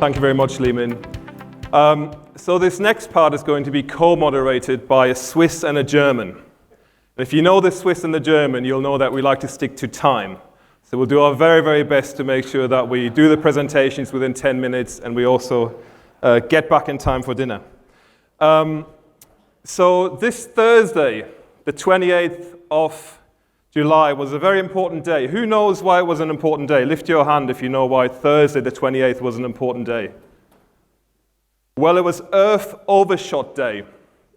Thank you very much, Leeman. So this next part is going to be co-moderated by a Swiss and a German. And if you know the Swiss and the German, you'll know that we like to stick to time. So we'll do our very, very best to make sure that we do the presentations within 10 minutes and we also get back in time for dinner. So this Thursday, the 28th of July, was a very important day. Who knows why it was an important day? Lift your hand if you know why Thursday the 28th was an important day. Well, it was Earth Overshot Day.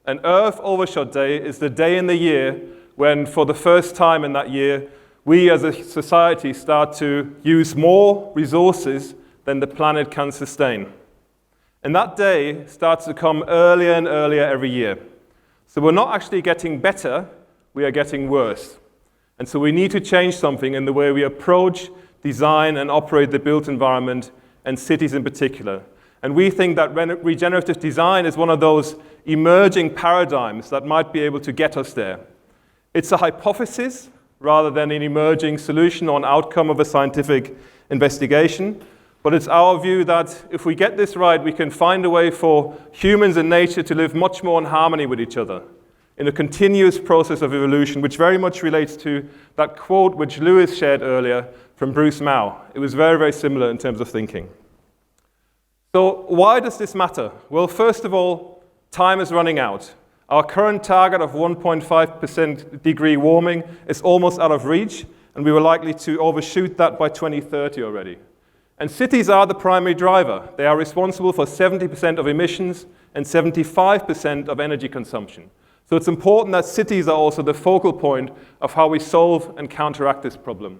And Earth Overshot Day is the day in the year when, for the first time in that year, we as a society start to use more resources than the planet can sustain. And that day starts to come earlier and earlier every year. So we're not actually getting better, we are getting worse. And so we need to change something in the way we approach, design, and operate the built environment, and cities in particular. And we think that regenerative design is one of those emerging paradigms that might be able to get us there. It's a hypothesis rather than an emerging solution or an outcome of a scientific investigation. But it's our view that if we get this right, we can find a way for humans and nature to live much more in harmony with each other, in a continuous process of evolution, which very much relates to that quote which Lewis shared earlier from Bruce Mau. It was very, very similar in terms of thinking. So why does this matter? Well, first of all, time is running out. Our current target of 1.5% degree warming is almost out of reach, and we were likely to overshoot that by 2030 already. And cities are the primary driver. They are responsible for 70% of emissions and 75% of energy consumption. So it's important that cities are also the focal point of how we solve and counteract this problem.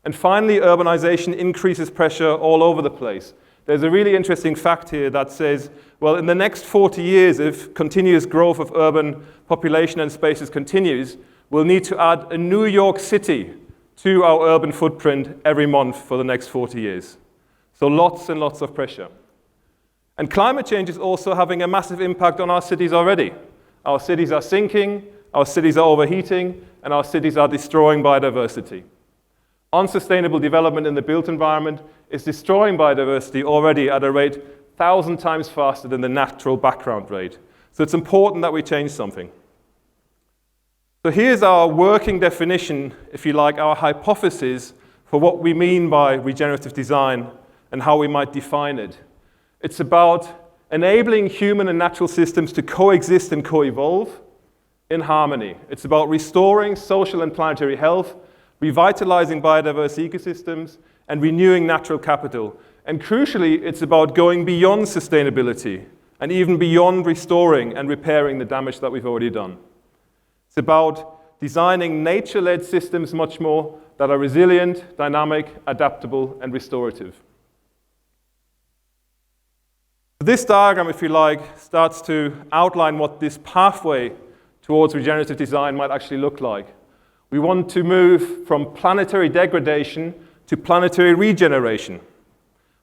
And finally, urbanization increases pressure all over the place. There's a really interesting fact here that says, well, in the next 40 years, if continuous growth of urban population and spaces continues, we'll need to add a New York City to our urban footprint every month for the next 40 years. So lots and lots of pressure. And climate change is also having a massive impact on our cities already. Our cities are sinking, our cities are overheating, and our cities are destroying biodiversity. Unsustainable development in the built environment is destroying biodiversity already at a rate 1,000 times faster than the natural background rate. So it's important that we change something. So here's our working definition, if you like, our hypothesis for what we mean by regenerative design and how we might define it. It's about enabling human and natural systems to coexist and co-evolve in harmony. It's about restoring social and planetary health, revitalizing biodiverse ecosystems, and renewing natural capital. And crucially, it's about going beyond sustainability and even beyond restoring and repairing the damage that we've already done. It's about designing nature-led systems much more that are resilient, dynamic, adaptable, and restorative. This diagram, if you like, starts to outline what this pathway towards regenerative design might actually look like. We want to move from planetary degradation to planetary regeneration.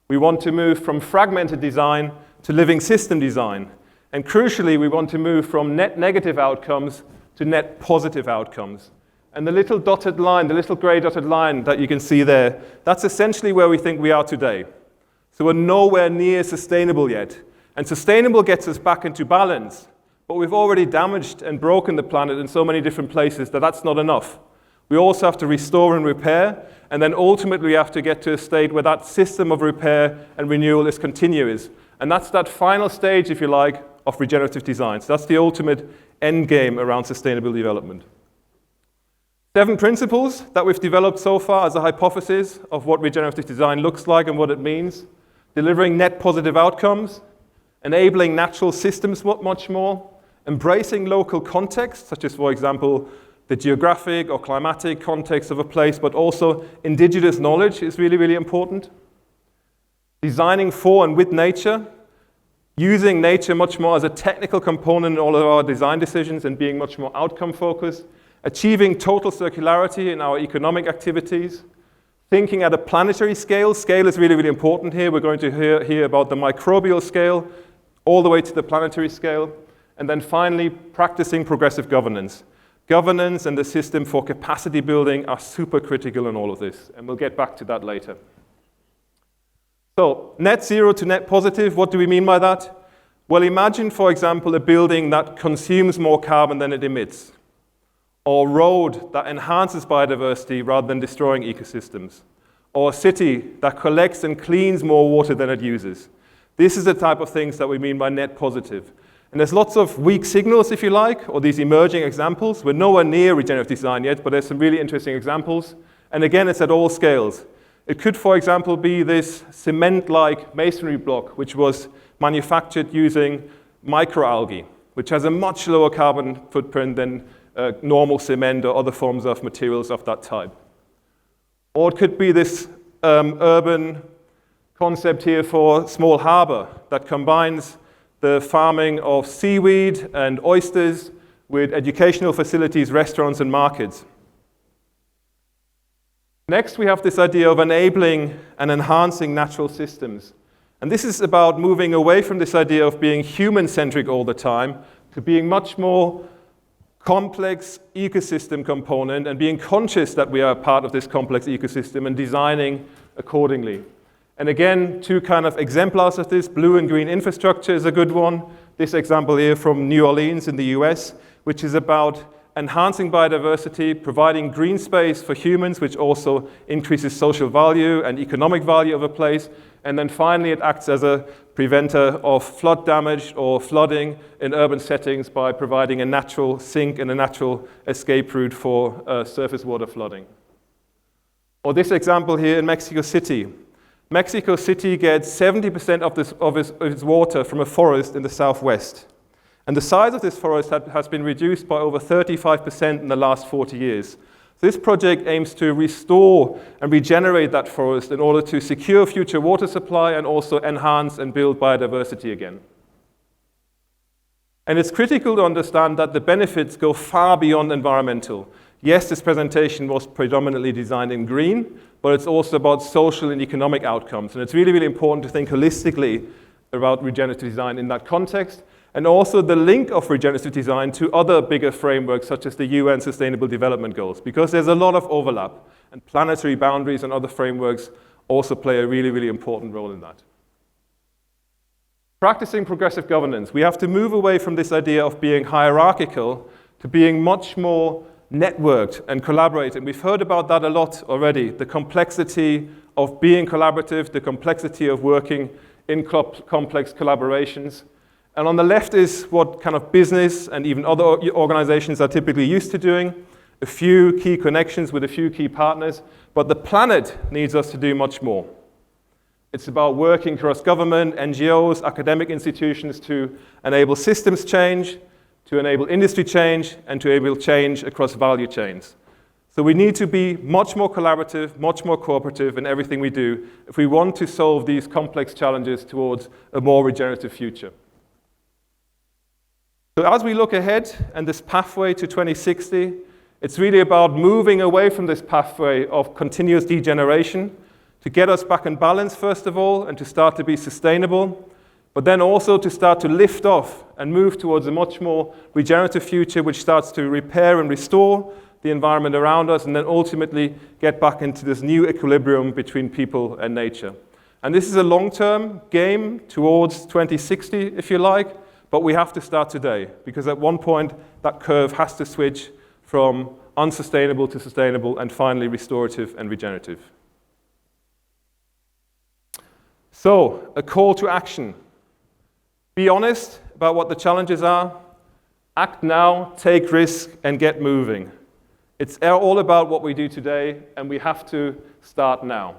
We want to move from fragmented design to living system design. And crucially, we want to move from net negative outcomes to net positive outcomes. And the little dotted line, the little gray dotted line that you can see there, that's essentially where we think we are today. So we're nowhere near sustainable yet. And sustainable gets us back into balance. But we've already damaged and broken the planet in so many different places that that's not enough. We also have to restore and repair, and then ultimately we have to get to a state where that system of repair and renewal is continuous. And that's that final stage, if you like, of regenerative design. So that's the ultimate end game around sustainable development. 7 principles that we've developed so far as a hypothesis of what regenerative design looks like and what it means. Delivering net positive outcomes, enabling natural systems much more, embracing local context, such as, for example, the geographic or climatic context of a place, but also indigenous knowledge is really, really important. Designing for and with nature, using nature much more as a technical component in all of our design decisions and being much more outcome focused. Achieving total circularity in our economic activities. Thinking at a planetary scale. Scale is really, really important here. We're going to hear about the microbial scale all the way to the planetary scale. And then finally, practicing progressive governance. Governance and the system for capacity building are super critical in all of this. And we'll get back to that later. So net zero to net positive, what do we mean by that? Well, imagine, for example, a building that consumes more carbon than it emits, or a road that enhances biodiversity rather than destroying ecosystems, or a city that collects and cleans more water than it uses. This is the type of things that we mean by net positive. And there's lots of weak signals, if you like, or these emerging examples. We're nowhere near regenerative design yet, but there's some really interesting examples. And again, it's at all scales. It could, for example, be this cement-like masonry block, which was manufactured using microalgae, which has a much lower carbon footprint than normal cement or other forms of materials of that type. Or it could be this urban concept here for small harbor that combines the farming of seaweed and oysters with educational facilities, restaurants, and markets. Next, we have this idea of enabling and enhancing natural systems. And this is about moving away from this idea of being human-centric all the time to being much more complex ecosystem component and being conscious that we are part of this complex ecosystem and designing accordingly. And again, two kind of exemplars of this, blue and green infrastructure is a good one. This example here from New Orleans in the US, which is about enhancing biodiversity, providing green space for humans, which also increases social value and economic value of a place. And then finally, it acts as a preventer of flood damage or flooding in urban settings by providing a natural sink and a natural escape route for surface water flooding. Or this example here in Mexico City. Mexico City gets 70% of its water from a forest in the southwest. And the size of this forest has been reduced by over 35% in the last 40 years. This project aims to restore and regenerate that forest in order to secure future water supply and also enhance and build biodiversity again. And it's critical to understand that the benefits go far beyond environmental. Yes, this presentation was predominantly designed in green, but it's also about social and economic outcomes. And it's really, really important to think holistically about regenerative design in that context, and also the link of regenerative design to other bigger frameworks such as the UN Sustainable Development Goals, because there's a lot of overlap, and planetary boundaries and other frameworks also play a really, really important role in that. Practicing progressive governance, we have to move away from this idea of being hierarchical to being much more networked and collaborative. And we've heard about that a lot already, the complexity of being collaborative, the complexity of working in complex collaborations. And on the left is what kind of business and even other organizations are typically used to doing, a few key connections with a few key partners, but the planet needs us to do much more. It's about working across government, NGOs, academic institutions to enable systems change, to enable industry change, and to enable change across value chains. So we need to be much more collaborative, much more cooperative in everything we do if we want to solve these complex challenges towards a more regenerative future. So as we look ahead and this pathway to 2060, it's really about moving away from this pathway of continuous degeneration to get us back in balance, first of all, and to start to be sustainable, but then also to start to lift off and move towards a much more regenerative future, which starts to repair and restore the environment around us, and then ultimately get back into this new equilibrium between people and nature. And this is a long-term game towards 2060, if you like, but we have to start today, because at one point, that curve has to switch from unsustainable to sustainable, and finally restorative and regenerative. So, a call to action. Be honest about what the challenges are. Act now, take risk, and get moving. It's all about what we do today, and we have to start now.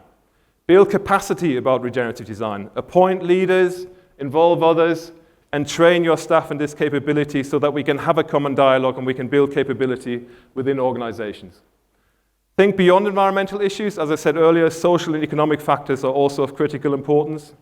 Build capacity about regenerative design. Appoint leaders, involve others, and train your staff in this capability so that we can have a common dialogue and we can build capability within organizations. Think beyond environmental issues. As I said earlier, social and economic factors are also of critical importance.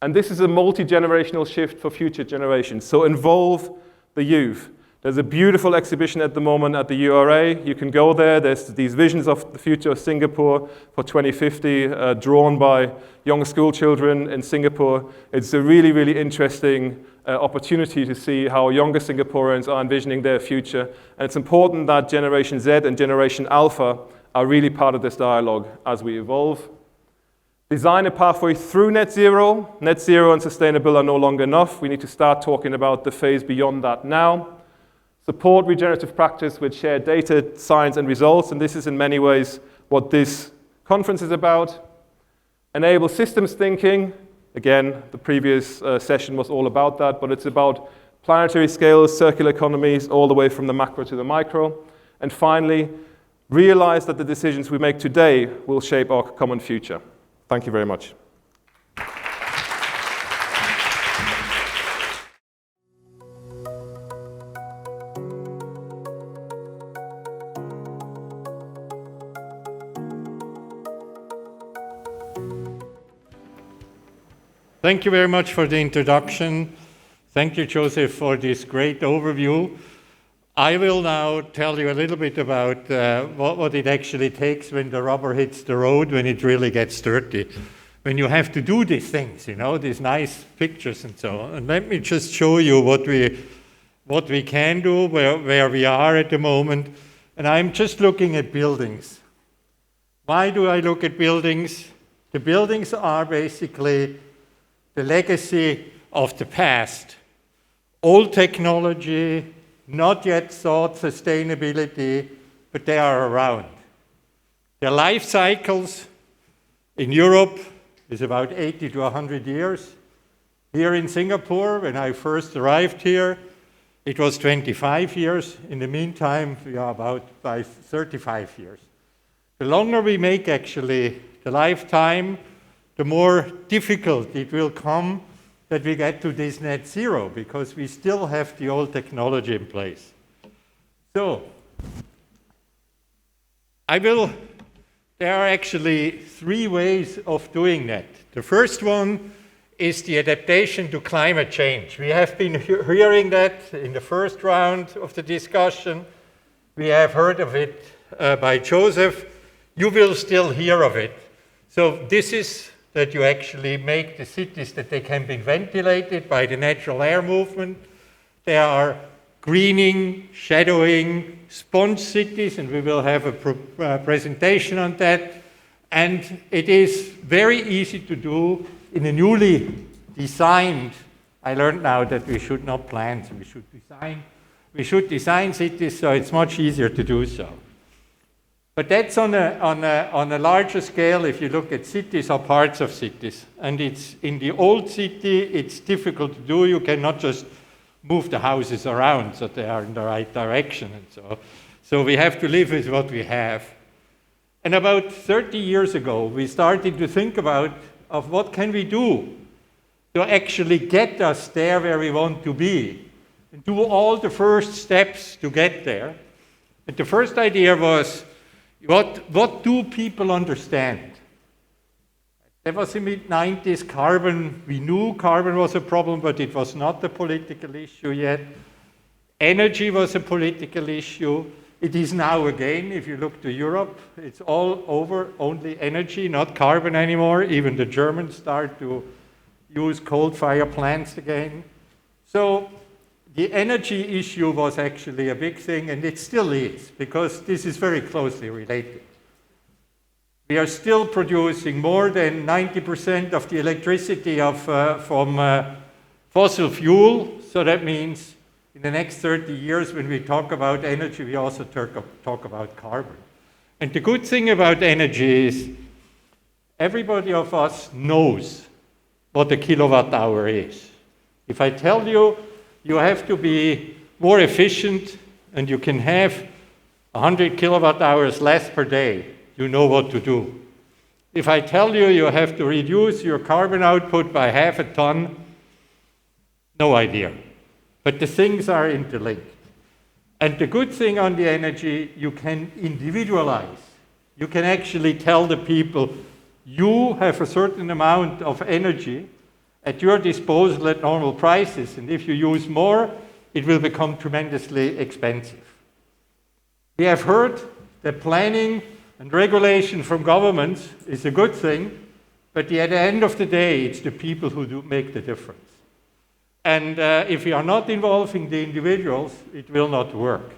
And this is a multi-generational shift for future generations. So involve the youth. There's a beautiful exhibition at the moment at the URA. You can go there. There's these visions of the future of Singapore for 2050, drawn by young school children in Singapore. It's a really, really interesting opportunity to see how younger Singaporeans are envisioning their future. And it's important that Generation Z and Generation Alpha are really part of this dialogue as we evolve. Design a pathway through net zero. Net zero and sustainable are no longer enough. We need to start talking about the phase beyond that now. Support regenerative practice with shared data, science, and results. And this is in many ways what this conference is about. Enable systems thinking. Again, the previous session was all about that, but it's about planetary scales, circular economies, all the way from the macro to the micro. And finally, realize that the decisions we make today will shape our common future. Thank you very much. Thank you very much for the introduction. Thank you, Joseph, for this great overview. I will now tell you a little bit about what it actually takes when the rubber hits the road, when it really gets dirty, when you have to do these things, you know, these nice pictures and so on. And let me just show you what we can do, where we are at the moment. And I'm just looking at buildings. Why do I look at buildings? The buildings are basically the legacy of the past. Old technology, not yet thought sustainability, but they are around. Their life cycles in Europe is about 80 to 100 years. Here in Singapore, when I first arrived here, it was 25 years. In the meantime, we are about by 35 years. The longer we make actually the lifetime, the more difficult it will come that we get to this net zero, because we still have the old technology in place. So, there are actually three ways of doing that. The first one is the adaptation to climate change. We have been hearing that in the first round of the discussion. We have heard of it by Joseph. You will still hear of it. So this is that you actually make the cities that they can be ventilated by the natural air movement. There are greening, shadowing, sponge cities, and we will have a presentation on that. And it is very easy to do in a newly designed. I learned now that we should not plan, so we should design cities, so it's much easier to do so. But that's on a larger scale if you look at cities or parts of cities. And it's in the old city, it's difficult to do. You cannot just move the houses around so they are in the right direction and so. So we have to live with what we have. And about 30 years ago, we started to think about what can we do to actually get us there where we want to be, and do all the first steps to get there. And the first idea was, what do people understand? That was in the mid-90s, carbon. We knew carbon was a problem, but it was not a political issue yet. Energy was a political issue. It is now again, if you look to Europe, it's all over only energy, not carbon anymore. Even the Germans start to use coal-fired plants again. So the energy issue was actually a big thing, and it still is, because this is very closely related. We are still producing more than 90% of the electricity from fossil fuel, so that means in the next 30 years, when we talk about energy, we also talk about carbon. And the good thing about energy is everybody of us knows what a kilowatt hour is. If I tell you, you have to be more efficient and you can have 100 kilowatt hours less per day, you know what to do. If I tell you you have to reduce your carbon output by half a ton, no idea. But the things are interlinked. And the good thing on the energy, you can individualize. You can actually tell the people, you have a certain amount of energy at your disposal at normal prices, and if you use more, it will become tremendously expensive. We have heard that planning and regulation from governments is a good thing, but at the end of the day, it's the people who do make the difference. And if we are not involving the individuals, it will not work.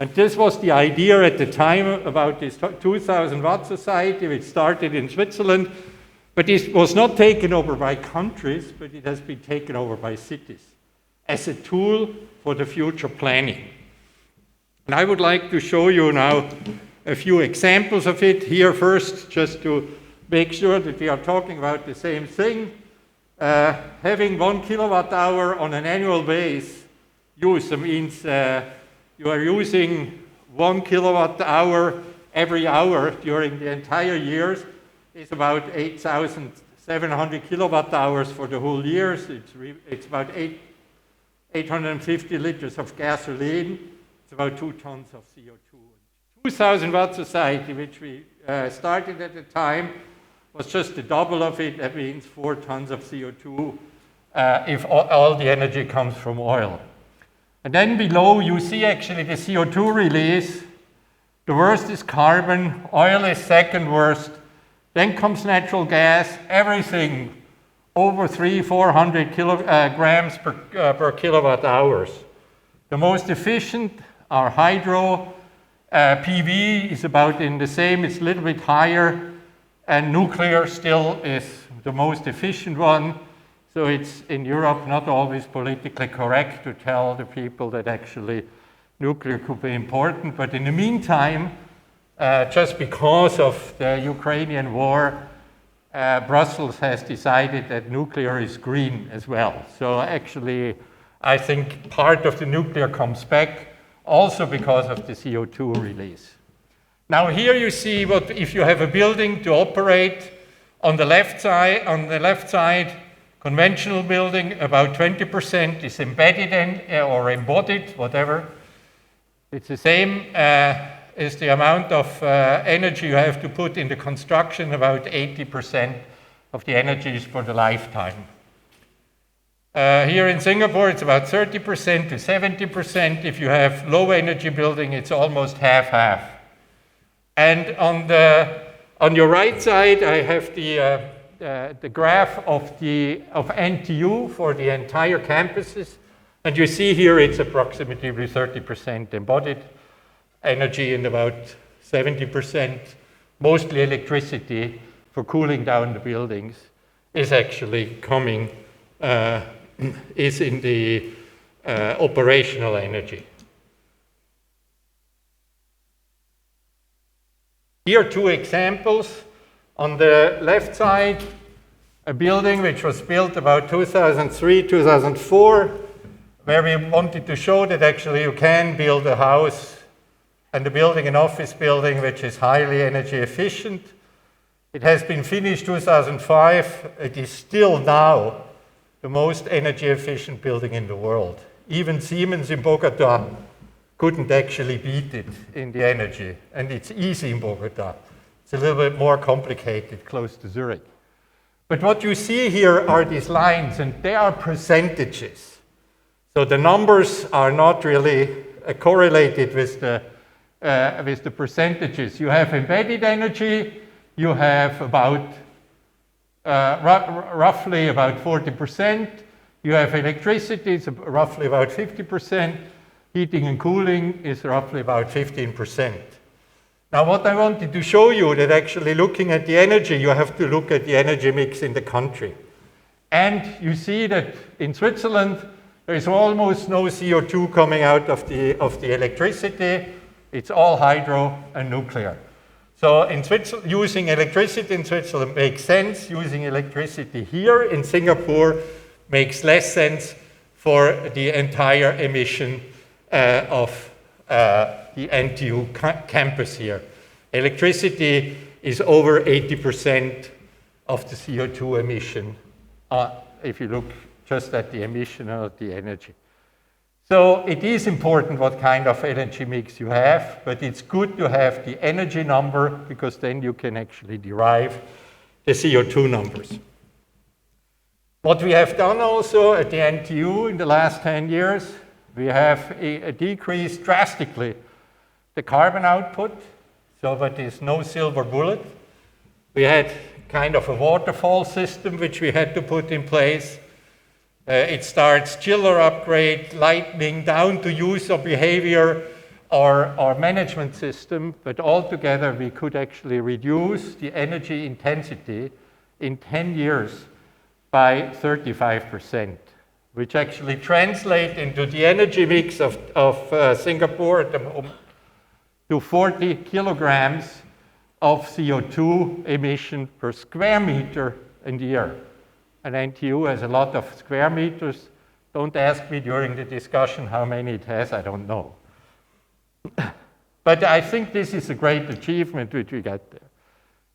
And this was the idea at the time about this 2000 watt society, which started in Switzerland But it was not taken over by countries, but it has been taken over by cities as a tool for the future planning. And I would like to show you now a few examples of it. Here first, just to make sure that we are talking about the same thing. Having 1 kilowatt hour on an annual base use means you are using 1 kilowatt hour every hour during the entire years. It's about 8,700 kilowatt hours for the whole year. It's about 850 liters of gasoline. It's about 2 tons of CO2. 2,000 watt society, which we started at the time, was just the double of it. That means 4 tons of CO2 if all the energy comes from oil. And then below you see actually the CO2 release. The worst is carbon, oil is second worst. Then comes natural gas, everything over 300-400 grams per kilowatt hours. The most efficient are hydro. PV is about in the same, it's a little bit higher. And nuclear still is the most efficient one. So it's in Europe not always politically correct to tell the people that actually nuclear could be important. But in the meantime, just because of the Ukrainian war, Brussels has decided that nuclear is green as well. So actually, I think part of the nuclear comes back also because of the CO2 release. Now here you see what if you have a building to operate on the left side, conventional building, about 20% is embedded in or embodied, whatever. It's the same as the amount of energy you have to put in the construction. About 80% of the energy is for the lifetime. Here in Singapore, it's about 30% to 70%. If you have low energy building, it's almost half-half. And on your right side, I have the graph of NTU for the entire campuses. And you see here it's approximately 30% embodied energy and about 70%, mostly electricity for cooling down the buildings, is actually coming, is in the operational energy. Here are 2 examples. On the left side, a building which was built about 2003, 2004, where we wanted to show that actually you can build a house and a building, an office building, which is highly energy efficient. It has been finished 2005. It is still now the most energy efficient building in the world. Even Siemens in Bogota couldn't actually beat it in the energy, and it's easy in Bogota. It's a little bit more complicated close to Zurich. But what you see here are these lines, and they are percentages. So the numbers are not really correlated with the percentages. You have embedded energy, you have about roughly about 40%. You have electricity, it's roughly about 50%. Heating and cooling is roughly about 15%. Now what I wanted to show you that actually looking at the energy, you have to look at the energy mix in the country. And you see that in Switzerland, there is almost no CO2 coming out of the electricity. It's all hydro and nuclear. So in Switzerland, using electricity in Switzerland makes sense. Using electricity here in Singapore makes less sense for the entire emission of the NTU campus here. Electricity is over 80% of the CO2 emission, if you look just at the emission of the energy. So it is important what kind of energy mix you have, but it's good to have the energy number because then you can actually derive the CO2 numbers. What we have done also at the NTU in the last 10 years, we have decreased drastically the carbon output, so that is no silver bullet. We had kind of a waterfall system which we had to put in place. It starts chiller upgrade, lighting, down to user behavior or management system, but altogether we could actually reduce the energy intensity in 10 years by 35%, which actually translate into the energy mix of Singapore at the moment to 40 kilograms of CO2 emission per square meter in the year. And NTU has a lot of square meters. Don't ask me during the discussion how many it has, I don't know. But I think this is a great achievement which we got there.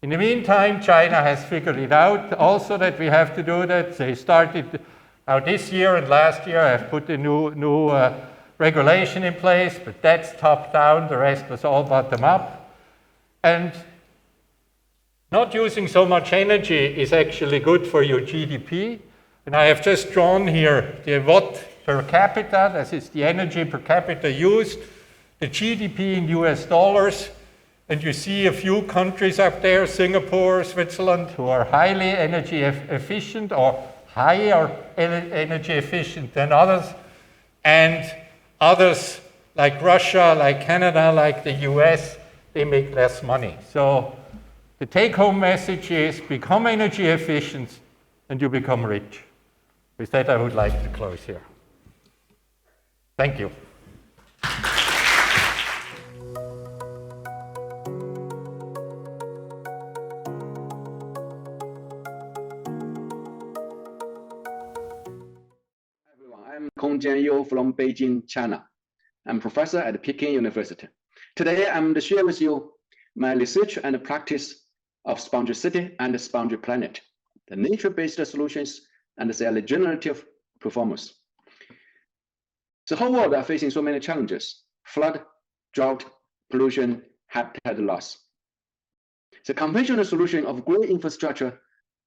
In the meantime, China has figured it out also that we have to do that. They started now this year and last year have put a new regulation in place, but that's top down, the rest was all bottom up. And not using so much energy is actually good for your GDP. And I have just drawn here the watt per capita, this is the energy per capita used, the GDP in US dollars, and you see a few countries up there, Singapore, Switzerland, who are highly energy efficient or higher energy efficient than others, and others like Russia, like Canada, like the US, they make less money. So the take-home message is become energy efficient and you become rich. With that, I would like to close here. Thank you. I'm Kong Jianyu from Beijing, China. I'm professor at Peking University. Today, I'm going to share with you my research and practice of Spongy City and Spongy Planet, the nature-based solutions and their regenerative performance. The whole world are facing so many challenges: flood, drought, pollution, habitat loss. The conventional solution of green infrastructure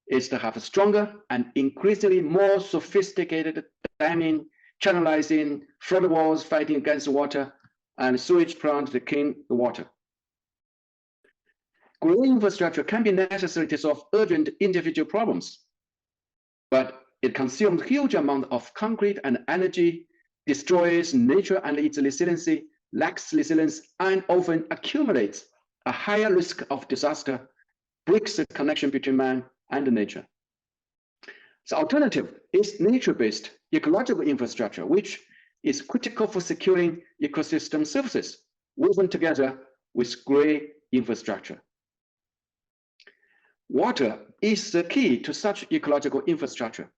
is to have a stronger and increasingly more sophisticated damming, channelizing, flood walls fighting against water, and sewage plant to clean the water. Green infrastructure can be necessary to solve urgent individual problems, but it consumes huge amount of concrete and energy, destroys nature and its resiliency, lacks resilience, and often accumulates a higher risk of disaster, breaks the connection between man and nature. The alternative is nature-based ecological infrastructure, which is critical for securing ecosystem services, woven together with grey infrastructure. Water is the key to such ecological infrastructure.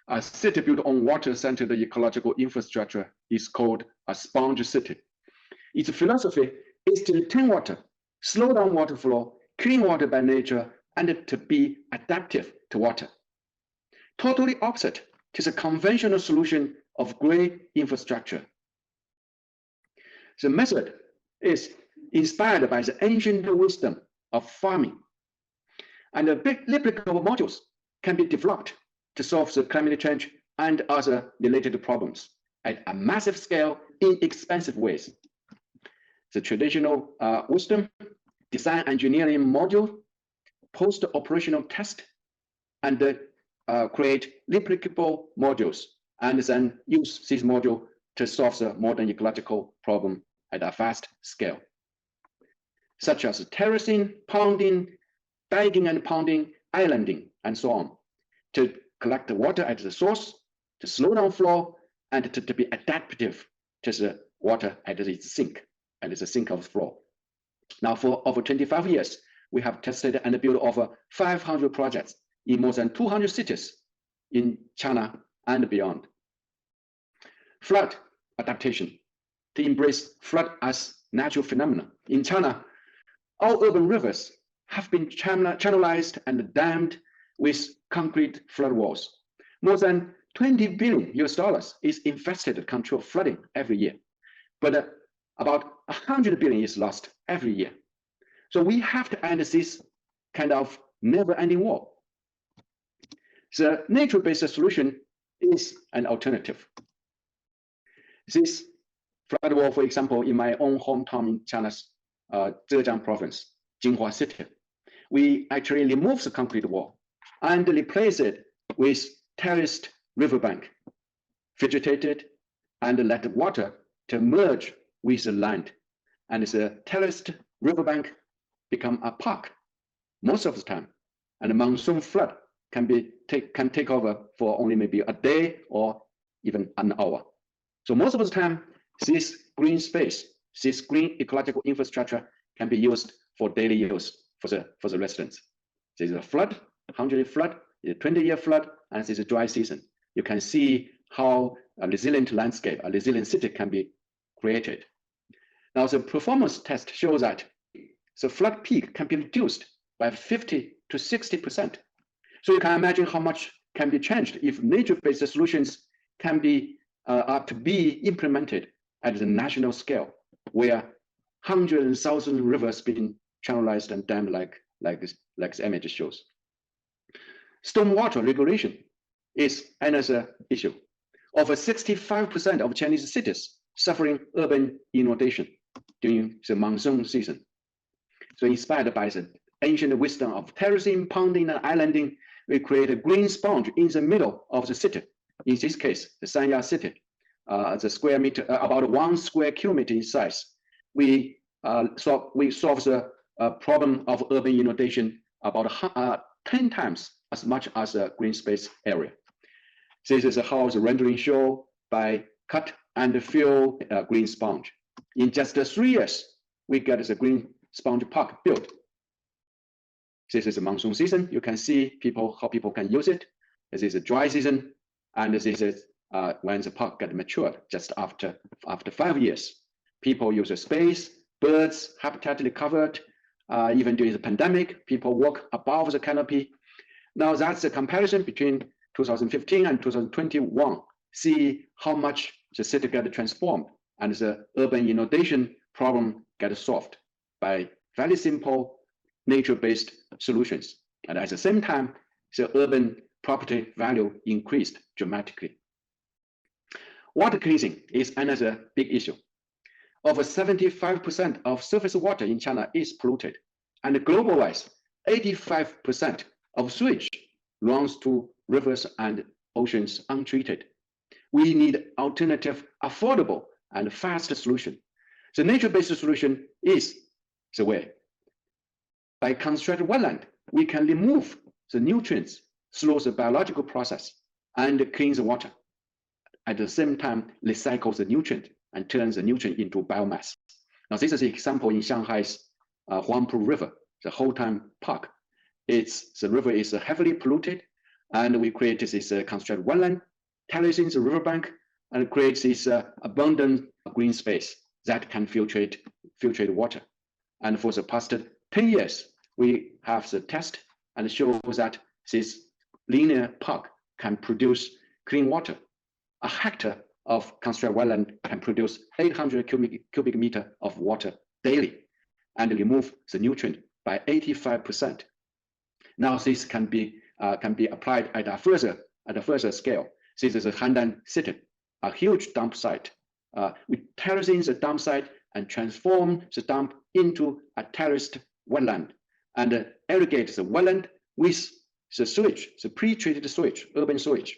A city built on water-centered ecological infrastructure is called a sponge city. Its philosophy is to retain water, slow down water flow, clean water by nature, and to be adaptive to water. Totally opposite to the conventional solution of grey infrastructure. The method is inspired by the ancient wisdom of farming, and the replicable modules can be developed to solve the climate change and other related problems at a massive scale in expensive ways. The traditional wisdom, design engineering module, post-operational test, and create replicable modules, and then use this module to solve the modern ecological problem at a fast scale, such as terracing, ponding, digging and ponding, islanding, and so on, to collect the water at the source, to slow down flow, and to be adaptive to the water at its sink, at the sink of the flow. Now, for over 25 years, we have tested and built over 500 projects in more than 200 cities in China and beyond. Flood adaptation, to embrace flood as natural phenomenon. In China, all urban rivers have been channelized and dammed with concrete flood walls. More than $20 billion is invested to control flooding every year, but about 100 billion is lost every year. So we have to end this kind of never-ending war. The nature-based solution is an alternative. This flood wall, for example, in my own hometown in China's Zhejiang province, Jinhua City, we actually remove the concrete wall and replace it with terraced riverbank, vegetated, and let water to merge with the land. And the terraced riverbank become a park most of the time. and a monsoon flood can take over for only maybe a day or even an hour. So most of the time, this green space, this green ecological infrastructure can be used for daily use for the residents. There's a flood, 100-year flood, a 20-year flood, and there's a dry season. You can see how a resilient landscape, a resilient city can be created. Now, the performance test shows that the flood peak can be reduced by 50 to 60%. So you can imagine how much can be changed if nature-based solutions can be are to be implemented at the national scale, where hundreds and thousands of rivers being channelized and dammed like this image shows. Stormwater regulation is another issue. Over 65% of Chinese cities suffering urban inundation during the monsoon season. So inspired by the ancient wisdom of terracing, ponding, and islanding, we create a green sponge in the middle of the city. In this case, the Sanya city, the square meter, about 1 square kilometer in size. We solve the problem of urban inundation about 10 times as much as a green space area. This is how the rendering show by cut and fill green sponge. In just 3 years, we get the green sponge park built. This is the monsoon season. You can see how people can use it. This is a dry season, and this is when the park get matured, just after 5 years. People use the space, birds, habitat recovered. Even during the pandemic, people walk above the canopy. Now that's the comparison between 2015 and 2021. See how much the city got transformed and the urban inundation problem get solved by very simple nature-based solutions. And at the same time, the urban property value increased dramatically. Water cleansing is another big issue. Over 75% of surface water in China is polluted, and global-wise, 85% of sewage runs to rivers and oceans untreated. We need alternative, affordable, and fast solution. The nature-based solution is the way. By constructing wetland, we can remove the nutrients through the biological process and clean the water. At the same time, recycle the nutrient and turn the nutrient into biomass. Now, this is an example in Shanghai's Huangpu River, the Houtang Park. The river is heavily polluted, and we created this constructed wetland, terracing the riverbank, and create this abundant green space that can filtrate water. And for the past 10 years, we have the test and show that this linear park can produce clean water. A hectare of constructed wetland can produce 800 cubic meter of water daily and remove the nutrient by 85%. Now this can be applied at a further scale. This is a Handan city, a huge dump site. We terracing the dump site and transform the dump into a terraced wetland and irrigate the wetland with the sewage, the pre-treated sewage, urban sewage,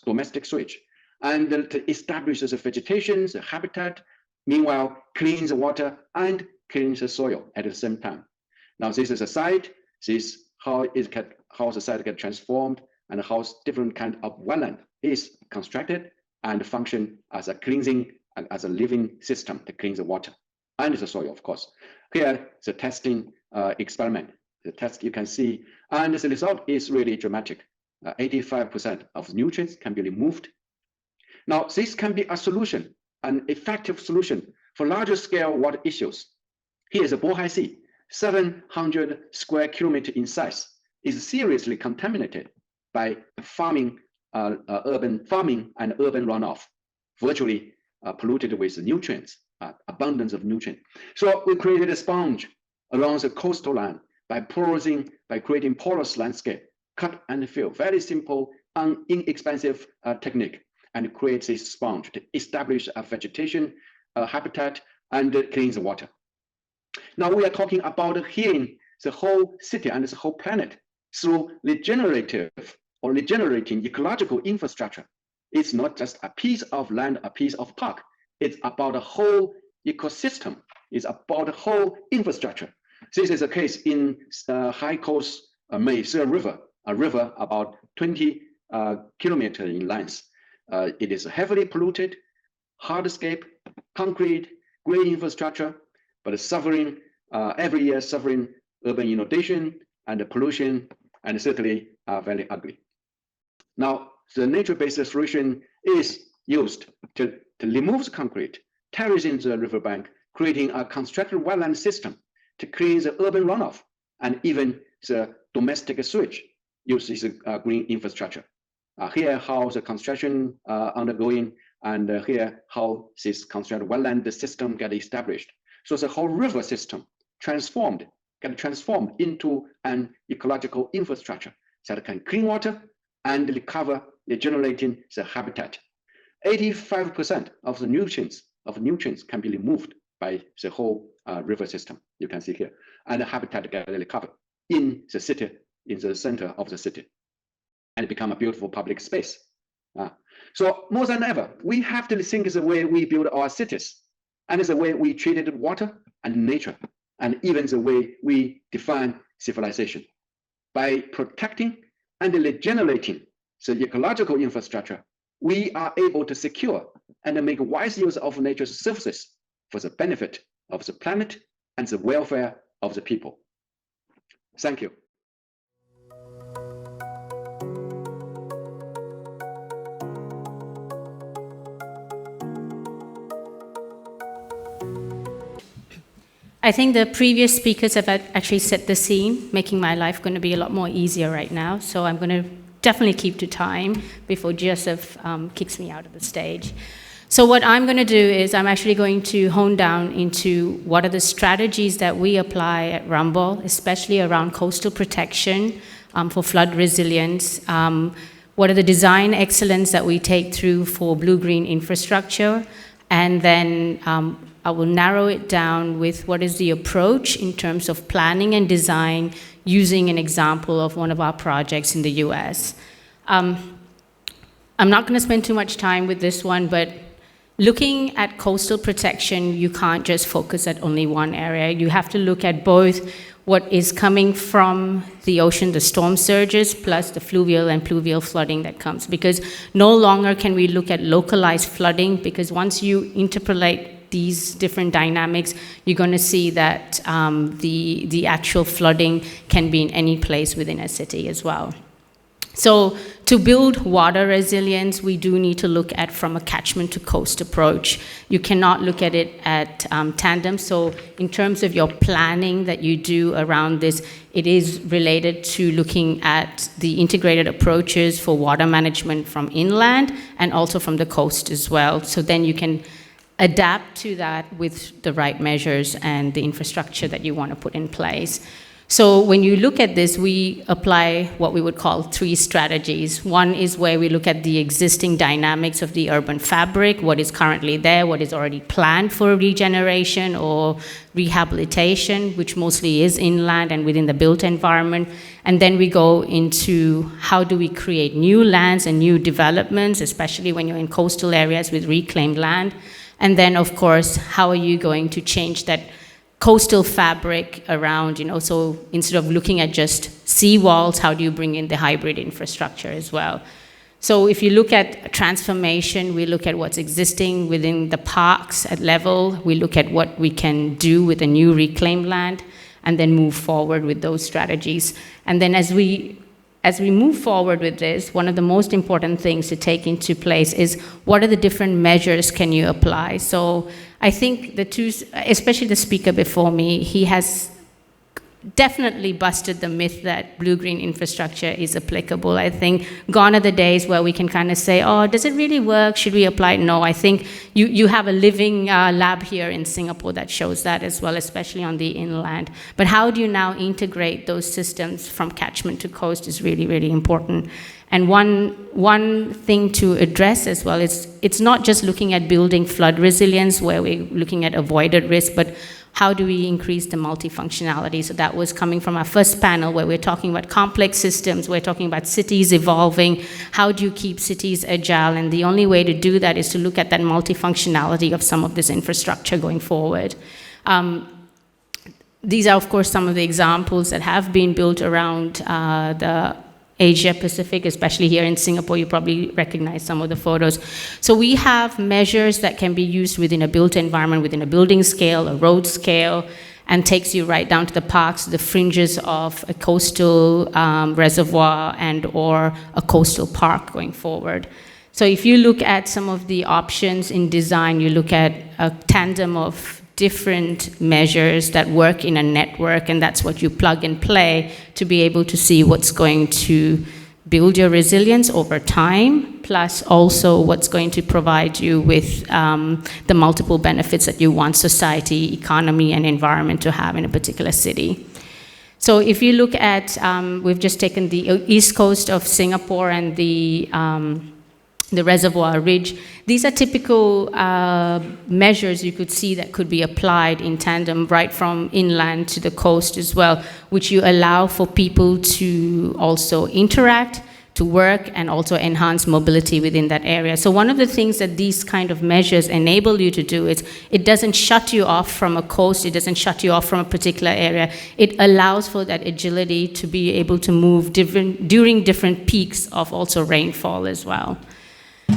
domestic sewage, and to establish the vegetation, the habitat, meanwhile clean the water and clean the soil at the same time. Now this is a site, this how the site gets transformed and how different kind of wetland is constructed and function as a cleansing and as a living system to clean the water and the soil, of course. Here, the testing experiment, the test you can see, and the result is really dramatic. 85% of nutrients can be removed. Now, this can be a solution, an effective solution for larger scale water issues. Here is the Bohai Sea, 700 square kilometer in size, is seriously contaminated by urban farming and urban runoff, virtually polluted with nutrients, abundance of nutrients. So we created a sponge around the coastal line by creating porous landscape, cut and fill, very simple and inexpensive technique, and create this sponge to establish a vegetation habitat and clean the water. Now we are talking about healing the whole city and the whole planet through regenerating ecological infrastructure. It's not just a piece of land, a piece of park. It's about a whole ecosystem. It's about a whole infrastructure. This is a case in High Coast Meise River, a river about 20 kilometers in length. It is heavily polluted, hardscape, concrete, great infrastructure, but suffering every year, suffering urban inundation and pollution, and certainly very ugly. Now, the nature-based solution is used to remove the concrete, terracing the riverbank, creating a constructed wetland system to clean the urban runoff, and even the domestic sewage uses green infrastructure. Here, how the construction undergoing, and here how this constructed wetland system get established. So the whole river system get transformed into an ecological infrastructure that can clean water and recover, regenerating the habitat. 85% of the nutrients can be removed by the whole river system. You can see here, and the habitat get recovered in the city, in the center of the city, and become a beautiful public space. So more than ever, we have to think the way we build our cities, and the way we treated water and nature, and even the way we define civilization. By protecting and regenerating the ecological infrastructure, we are able to secure and make wise use of nature's services for the benefit of the planet and the welfare of the people. Thank you. I think the previous speakers have actually set the scene, making my life going to be a lot more easier right now. So I'm going to definitely keep to time before Joseph kicks me out of the stage. So what I'm going to do is I'm actually going to hone down into what are the strategies that we apply at Rumble, especially around coastal protection for flood resilience. What are the design excellence that we take through for blue-green infrastructure? And then I will narrow it down with what is the approach in terms of planning and design using an example of one of our projects in the US. I'm not going to spend too much time with this one, but looking at coastal protection, you can't just focus at only one area. You have to look at both what is coming from the ocean, the storm surges, plus the fluvial and pluvial flooding that comes. Because no longer can we look at localized flooding, because once you interpolate these different dynamics, you're going to see that the actual flooding can be in any place within a city as well. So to build water resilience, we do need to look at from a catchment to coast approach. You cannot look at it at tandem. So in terms of your planning that you do around this, it is related to looking at the integrated approaches for water management from inland and also from the coast as well. So then you can adapt to that with the right measures and the infrastructure that you want to put in place. So when you look at this, we apply what we would call 3 strategies. One is where we look at the existing dynamics of the urban fabric, what is currently there, what is already planned for regeneration or rehabilitation, which mostly is inland and within the built environment. And then we go into how do we create new lands and new developments, especially when you're in coastal areas with reclaimed land. And then, of course, how are you going to change that coastal fabric around, so instead of looking at just seawalls, how do you bring in the hybrid infrastructure as well? So if you look at transformation, we look at what's existing within the parks at level, we look at what we can do with the new reclaimed land, and then move forward with those strategies. And then as we move forward with this, one of the most important things to take into place is what are the different measures can you apply? So I think the two, especially the speaker before me, he has definitely busted the myth that blue-green infrastructure is applicable. I think gone are the days where we can kind of say, oh, does it really work? Should we apply it? No, I think you have a living lab here in Singapore that shows that as well, especially on the inland. But how do you now integrate those systems from catchment to coast is really, really important. And one thing to address as well is it's not just looking at building flood resilience where we're looking at avoided risk, but how do we increase the multifunctionality? So that was coming from our first panel where we're talking about complex systems, we're talking about cities evolving, how do you keep cities agile? And the only way to do that is to look at that multifunctionality of some of this infrastructure going forward. these are, of course, some of the examples that have been built around the Asia Pacific, especially here in Singapore. You probably recognize some of the photos. So we have measures that can be used within a built environment, within a building scale, a road scale, and takes you right down to the parks, the fringes of a coastal reservoir and or a coastal park going forward. So if you look at some of the options in design, you look at a tandem of different measures that work in a network, and that's what you plug and play to be able to see what's going to build your resilience over time, plus also what's going to provide you with the multiple benefits that you want society, economy, and environment to have in a particular city. So if you look at, we've just taken the east coast of Singapore and the Reservoir Ridge. These are typical measures you could see that could be applied in tandem right from inland to the coast as well, which you allow for people to also interact, to work, and also enhance mobility within that area. So one of the things that these kind of measures enable you to do is it doesn't shut you off from a coast, it doesn't shut you off from a particular area. It allows for that agility to be able to move during different peaks of also rainfall as well.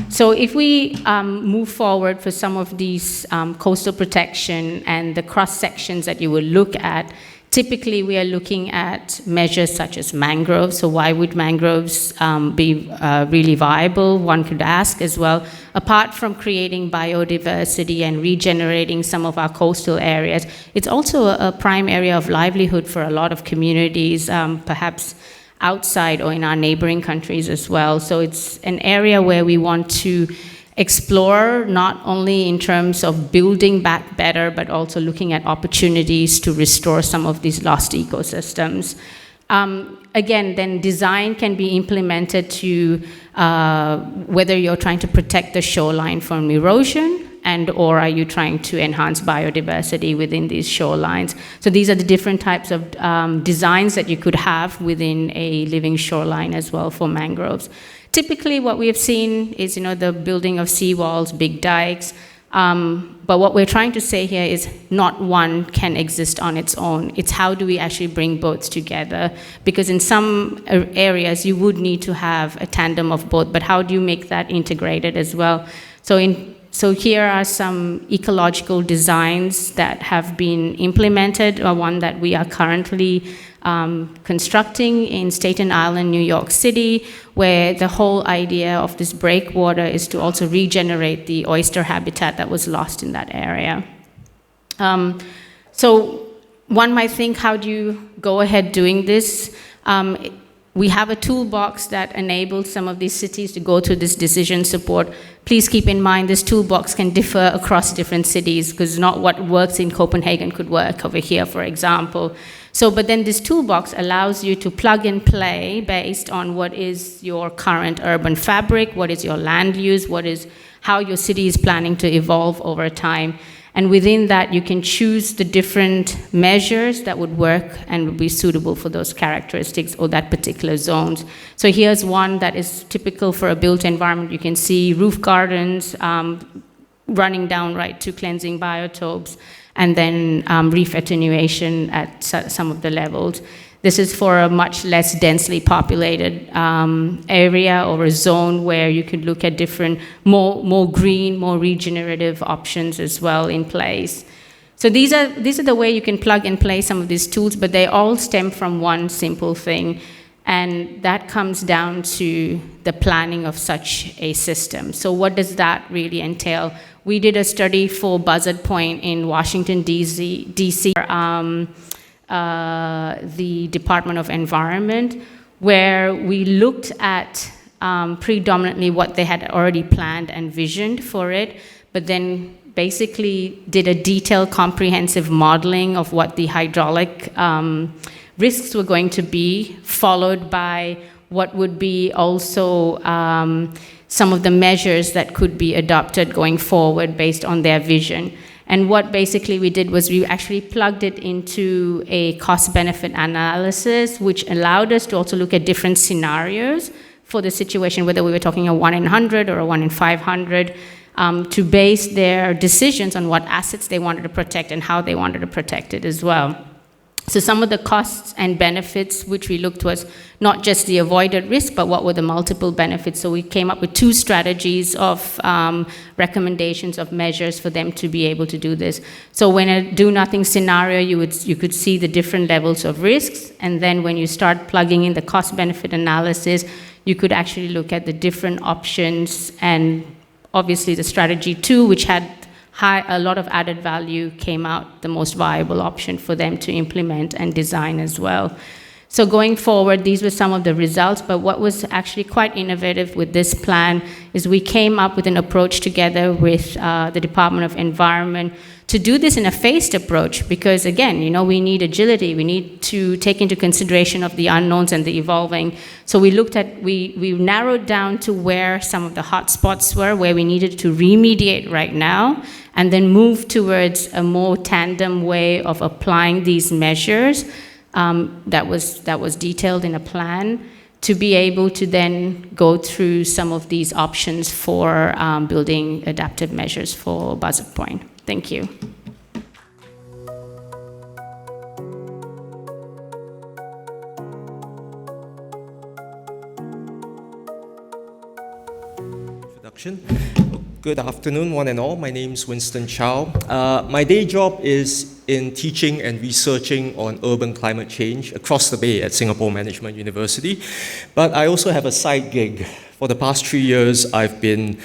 So if we move forward for some of these coastal protection and the cross sections that you will look at, typically we are looking at measures such as mangroves. So why would mangroves be really viable, one could ask as well. Apart from creating biodiversity and regenerating some of our coastal areas, it's also a prime area of livelihood for a lot of communities, perhaps outside or in our neighboring countries as well. So it's an area where we want to explore, not only in terms of building back better, but also looking at opportunities to restore some of these lost ecosystems. Again, then design can be implemented to whether you're trying to protect the shoreline from erosion, and or are you trying to enhance biodiversity within these shorelines? So these are the different types of designs that you could have within a living shoreline as well for mangroves. Typically what we have seen is, the building of seawalls, big dikes, but what we're trying to say here is not one can exist on its own. It's how do we actually bring both together? Because in some areas you would need to have a tandem of both, but how do you make that integrated as well? So here are some ecological designs that have been implemented, one that we are currently constructing in Staten Island, New York City, where the whole idea of this breakwater is to also regenerate the oyster habitat that was lost in that area. So one might think, how do you go ahead doing this? We have a toolbox that enables some of these cities to go through this decision support. Please keep in mind this toolbox can differ across different cities, because not what works in Copenhagen could work over here, for example. But then this toolbox allows you to plug and play based on what is your current urban fabric, what is your land use, how your city is planning to evolve over time. And within that, you can choose the different measures that would work and would be suitable for those characteristics or that particular zones. So here's one that is typical for a built environment. You can see roof gardens running down right to cleansing biotopes, and then reef attenuation at some of the levels. This is for a much less densely populated area or a zone where you could look at different, more green, more regenerative options as well in place. So these are the way you can plug and play some of these tools, but they all stem from one simple thing, and that comes down to the planning of such a system. So what does that really entail? We did a study for Buzzard Point in Washington, D.C., the Department of Environment, where we looked at predominantly what they had already planned and visioned for it, but then basically did a detailed, comprehensive modeling of what the hydraulic risks were going to be, followed by what would be also some of the measures that could be adopted going forward based on their vision. And what basically we did was we actually plugged it into a cost-benefit analysis, which allowed us to also look at different scenarios for the situation, whether we were talking a 1 in 100 or a 1 in 500, to base their decisions on what assets they wanted to protect and how they wanted to protect it as well. So some of the costs and benefits which we looked was not just the avoided risk, but what were the multiple benefits. So we came up with 2 strategies of recommendations of measures for them to be able to do this. So when a do-nothing scenario, you could see the different levels of risks, and then when you start plugging in the cost-benefit analysis, you could actually look at the different options, and obviously the strategy 2, which had a lot of added value, came out the most viable option for them to implement and design as well. So going forward, these were some of the results, but what was actually quite innovative with this plan is we came up with an approach together with the Department of Environment to do this in a phased approach, because again, we need agility, we need to take into consideration of the unknowns and the evolving. So we narrowed down to where some of the hot spots were, where we needed to remediate right now, and then move towards a more tandem way of applying these measures that was detailed in a plan, to be able to then go through some of these options for building adaptive measures for Buzzard Point. Thank you. Introduction. Good afternoon, one and all. My name is Winston Chow. My day job is in teaching and researching on urban climate change across the Bay at Singapore Management University. But I also have a side gig. For the past 3 years, I've been,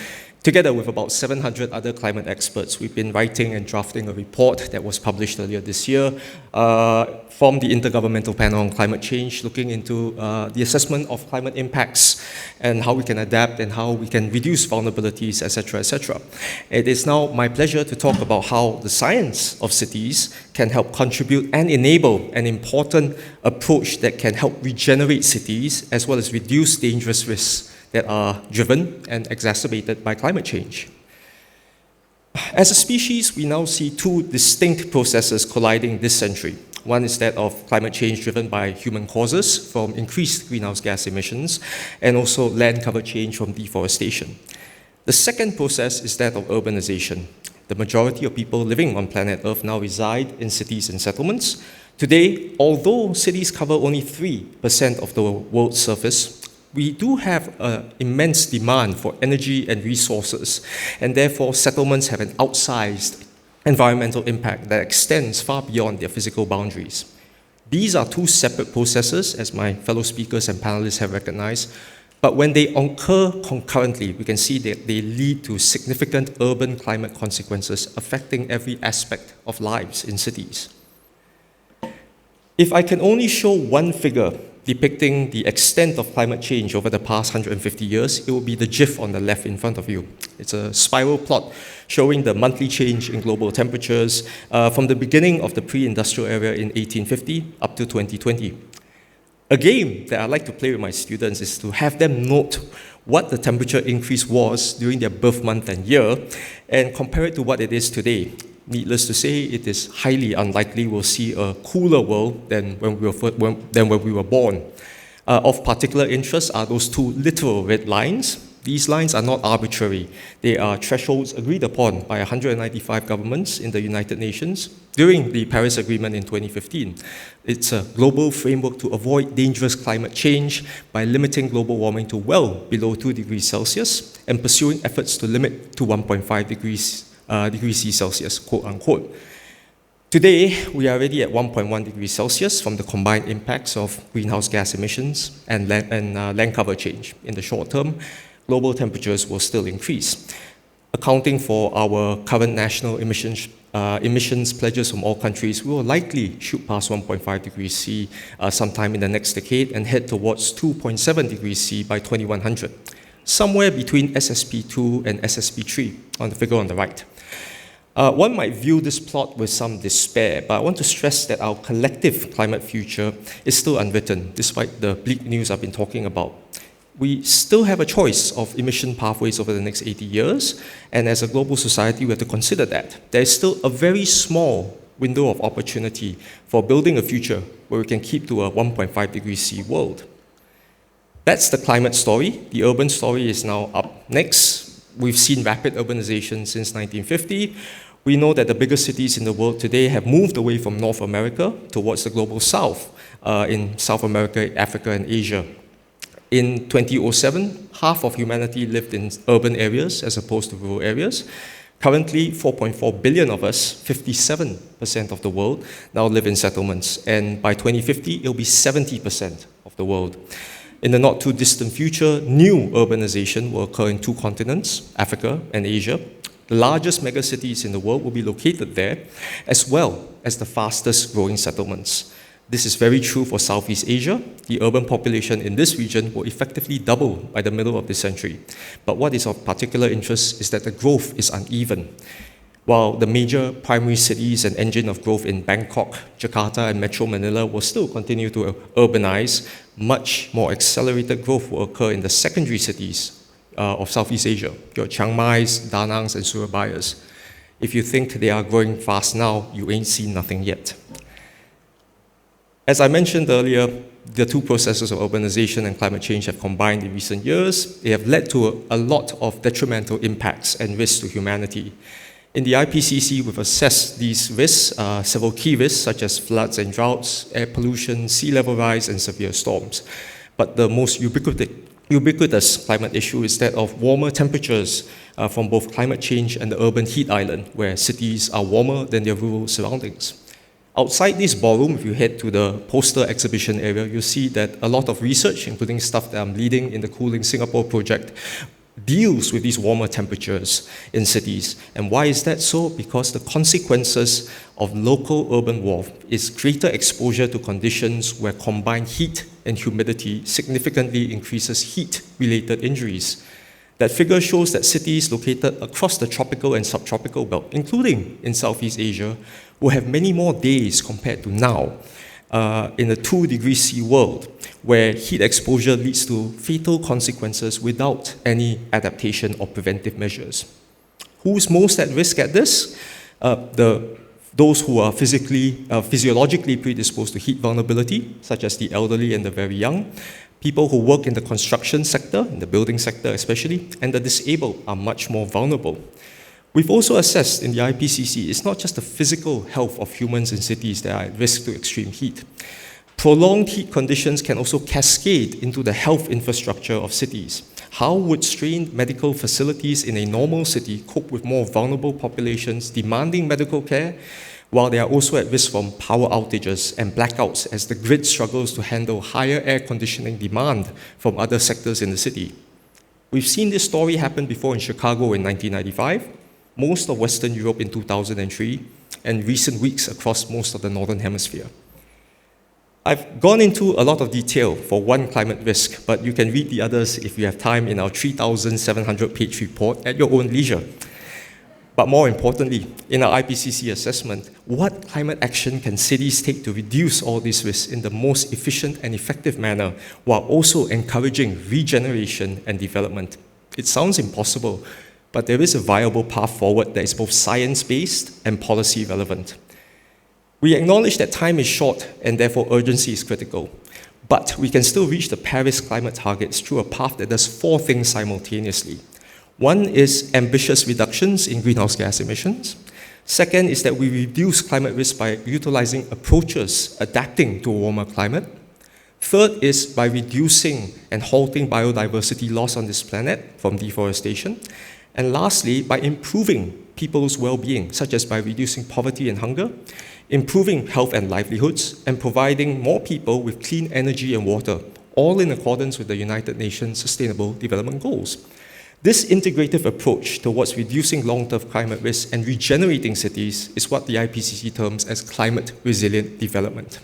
together with about 700 other climate experts, we've been writing and drafting a report that was published earlier this year from the Intergovernmental Panel on Climate Change, looking into the assessment of climate impacts and how we can adapt and how we can reduce vulnerabilities, etc., etc. It is now my pleasure to talk about how the science of cities can help contribute and enable an important approach that can help regenerate cities as well as reduce dangerous risks that are driven and exacerbated by climate change. As a species, we now see 2 distinct processes colliding this century. One is that of climate change driven by human causes from increased greenhouse gas emissions, and also land cover change from deforestation. The second process is that of urbanization. The majority of people living on planet Earth now reside in cities and settlements. Today, although cities cover only 3% of the world's surface, we do have an immense demand for energy and resources, and therefore settlements have an outsized environmental impact that extends far beyond their physical boundaries. These are 2 separate processes, as my fellow speakers and panelists have recognized, but when they occur concurrently, we can see that they lead to significant urban climate consequences affecting every aspect of lives in cities. If I can only show one figure depicting the extent of climate change over the past 150 years, it will be the GIF on the left in front of you. It's a spiral plot showing the monthly change in global temperatures from the beginning of the pre-industrial era in 1850 up to 2020. A game that I like to play with my students is to have them note what the temperature increase was during their birth month and year and compare it to what it is today. Needless to say, it is highly unlikely we'll see a cooler world than when we were born. Of particular interest are those 2 literal red lines. These lines are not arbitrary. They are thresholds agreed upon by 195 governments in the United Nations during the Paris Agreement in 2015. It's a global framework to avoid dangerous climate change by limiting global warming to well below 2 degrees Celsius and pursuing efforts to limit to 1.5 degrees Celsius, quote unquote. Today, we are already at 1.1 degrees Celsius from the combined impacts of greenhouse gas emissions and land cover change. In the short term, global temperatures will still increase. Accounting for our current national emissions pledges from all countries, we will likely shoot past 1.5 degrees C sometime in the next decade and head towards 2.7 degrees C by 2100, somewhere between SSP2 and SSP3 on the figure on the right. One might view this plot with some despair, but I want to stress that our collective climate future is still unwritten, despite the bleak news I've been talking about. We still have a choice of emission pathways over the next 80 years, and as a global society, we have to consider that. There is still a very small window of opportunity for building a future where we can keep to a 1.5 degrees C world. That's the climate story. The urban story is now up next. we've seen rapid urbanization since 1950. We know that the biggest cities in the world today have moved away from North America towards the global south, in South America, Africa, and Asia. In 2007, half of humanity lived in urban areas as opposed to rural areas. Currently, 4.4 billion of us, 57% of the world, now live in settlements. And by 2050, it'll be 70% of the world. In the not too distant future, new urbanization will occur in two continents, Africa and Asia. The largest megacities in the world will be located there, as well as the fastest growing settlements. This is very true for Southeast Asia. The urban population in this region will effectively double by the middle of this century. But what is of particular interest is that the growth is uneven. While the major primary cities and engine of growth in Bangkok, Jakarta, and Metro Manila will still continue to urbanize, much more accelerated growth will occur in the secondary cities of Southeast Asia, your Chiang Mai's, Da Nang's, and Surabayas. If you think they are growing fast now, you ain't seen nothing yet. As I mentioned earlier, the two processes of urbanization and climate change have combined in recent years. They have led to a lot of detrimental impacts and risks to humanity. In the IPCC, we've assessed these risks, several key risks such as floods and droughts, air pollution, sea level rise, and severe storms. But the most ubiquitous climate issue is that of warmer temperatures from both climate change and the urban heat island, where cities are warmer than their rural surroundings. Outside this ballroom, if you head to the poster exhibition area, you'll see that a lot of research, including stuff that I'm leading in the Cooling Singapore project, deals with these warmer temperatures in cities. And why is that so? Because the consequences of local urban warmth is greater exposure to conditions where combined heat and humidity significantly increases heat-related injuries. That figure shows that cities located across the tropical and subtropical belt, including in Southeast Asia, will have many more days compared to now in a 2°C world, where heat exposure leads to fatal consequences without any adaptation or preventive measures. Who's most at risk at this? Those who are physiologically predisposed to heat vulnerability, such as the elderly and the very young, people who work in the construction sector, in the building sector especially, and the disabled are much more vulnerable. We've also assessed in the IPCC, it's not just the physical health of humans in cities that are at risk to extreme heat. Prolonged heat conditions can also cascade into the health infrastructure of cities. How would strained medical facilities in a normal city cope with more vulnerable populations demanding medical care, while they are also at risk from power outages and blackouts as the grid struggles to handle higher air conditioning demand from other sectors in the city? We've seen this story happen before in Chicago in 1995, most of Western Europe in 2003, and recent weeks across most of the Northern Hemisphere. I've gone into a lot of detail for one climate risk, but you can read the others if you have time in our 3,700-page report at your own leisure. But more importantly, in our IPCC assessment, what climate action can cities take to reduce all these risks in the most efficient and effective manner, while also encouraging regeneration and development? It sounds impossible, but there is a viable path forward that is both science-based and policy-relevant. We acknowledge that time is short and therefore urgency is critical, but we can still reach the Paris climate targets through a path that does four things simultaneously. One is ambitious reductions in greenhouse gas emissions. Second is that we reduce climate risk by utilizing approaches adapting to a warmer climate. Third is by reducing and halting biodiversity loss on this planet from deforestation. And lastly, by improving people's well-being, such as by reducing poverty and hunger, improving health and livelihoods, and providing more people with clean energy and water, all in accordance with the United Nations Sustainable Development Goals. This integrative approach towards reducing long-term climate risk and regenerating cities is what the IPCC terms as climate resilient development.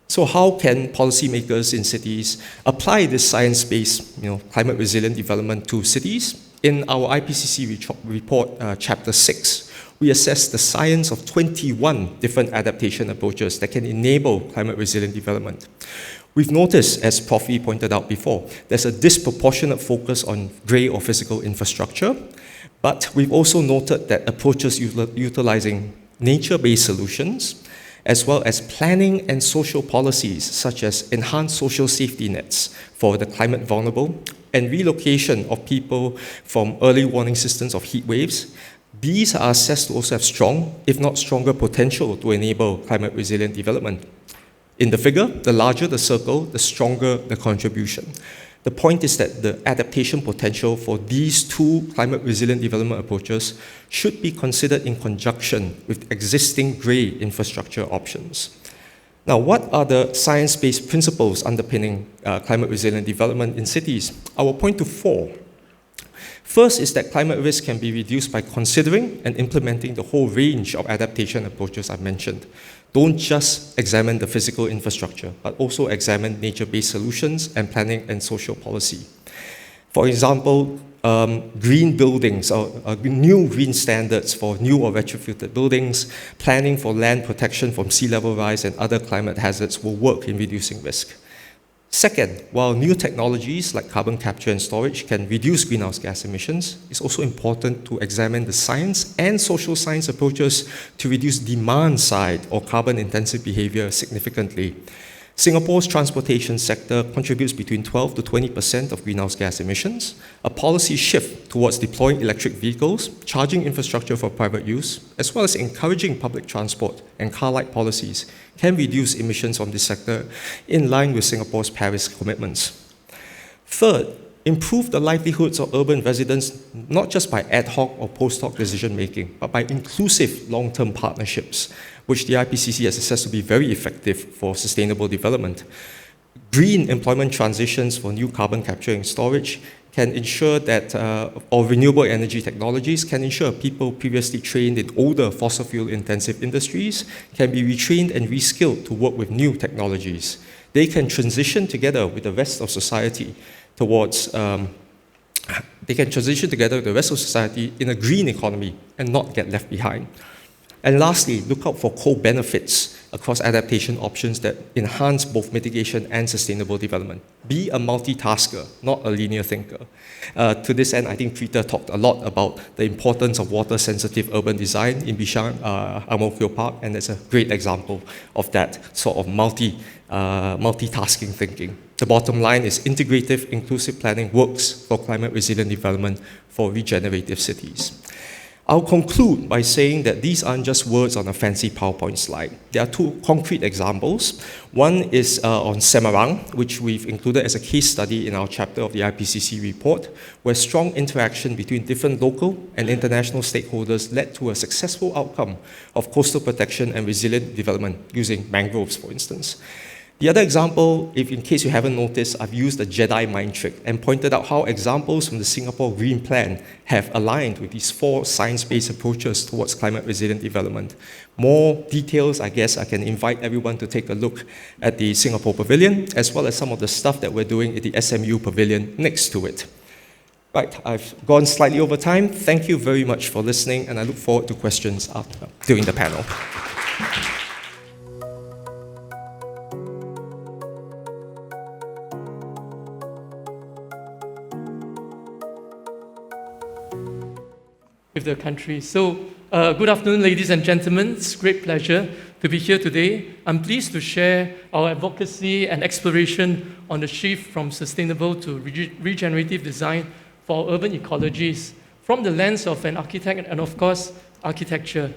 So how can policymakers in cities apply this science-based climate resilient development to cities? In our IPCC report, Chapter 6, we assess the science of 21 different adaptation approaches that can enable climate resilient development. We've noticed, as Prof. Lee pointed out before, there's a disproportionate focus on grey or physical infrastructure, but we've also noted that approaches utilizing nature-based solutions, as well as planning and social policies, such as enhanced social safety nets for the climate vulnerable, and relocation of people from early warning systems of heat waves, these are assessed to also have strong, if not stronger, potential to enable climate resilient development. In the figure, the larger the circle, the stronger the contribution. The point is that the adaptation potential for these two climate resilient development approaches should be considered in conjunction with existing grey infrastructure options. Now, what are the science-based principles underpinning climate resilient development in cities? I will point to 4. First is that climate risk can be reduced by considering and implementing the whole range of adaptation approaches I mentioned. Don't just examine the physical infrastructure, but also examine nature-based solutions and planning and social policy. For example, green buildings or new green standards for new or retrofitted buildings, planning for land protection from sea level rise and other climate hazards will work in reducing risk. Second, while new technologies like carbon capture and storage can reduce greenhouse gas emissions, it's also important to examine the science and social science approaches to reduce demand-side or carbon-intensive behavior significantly. Singapore's transportation sector contributes between 12 to 20% of greenhouse gas emissions. A policy shift towards deploying electric vehicles, charging infrastructure for private use, as well as encouraging public transport and car-light policies can reduce emissions from this sector in line with Singapore's Paris commitments. Third, improve the livelihoods of urban residents not just by ad hoc or post-hoc decision-making, but by inclusive long-term partnerships, which the IPCC has assessed to be very effective for sustainable development. Green employment transitions for new carbon capture and storage can ensure that, or renewable energy technologies can ensure people previously trained in older fossil fuel intensive industries can be retrained and reskilled to work with new technologies. They can transition together with the rest of society towards, in a green economy and not get left behind. And lastly, look out for co-benefits across adaptation options that enhance both mitigation and sustainable development. Be a multitasker, not a linear thinker. To this end, I think Peter talked a lot about the importance of water-sensitive urban design in Bishan, Ang Mo Kio Park, and that's a great example of that sort of multitasking thinking. The bottom line is integrative, inclusive planning works for climate resilient development for regenerative cities. I'll conclude by saying that these aren't just words on a fancy PowerPoint slide. There are 2 concrete examples. One is on Semarang, which we've included as a case study in our chapter of the IPCC report, where strong interaction between different local and international stakeholders led to a successful outcome of coastal protection and resilient development using mangroves, for instance. The other example, in case you haven't noticed, I've used the Jedi mind trick and pointed out how examples from the Singapore Green Plan have aligned with these 4 science-based approaches towards climate resilient development. More details, I guess, I can invite everyone to take a look at the Singapore Pavilion, as well as some of the stuff that we're doing at the SMU Pavilion next to it. Right, I've gone slightly over time. Thank you very much for listening, and I look forward to questions during the panel. With the country. So, good afternoon, ladies and gentlemen. It's a great pleasure to be here today. I'm pleased to share our advocacy and exploration on the shift from sustainable to regenerative design for urban ecologies from the lens of an architect and, of course, architecture.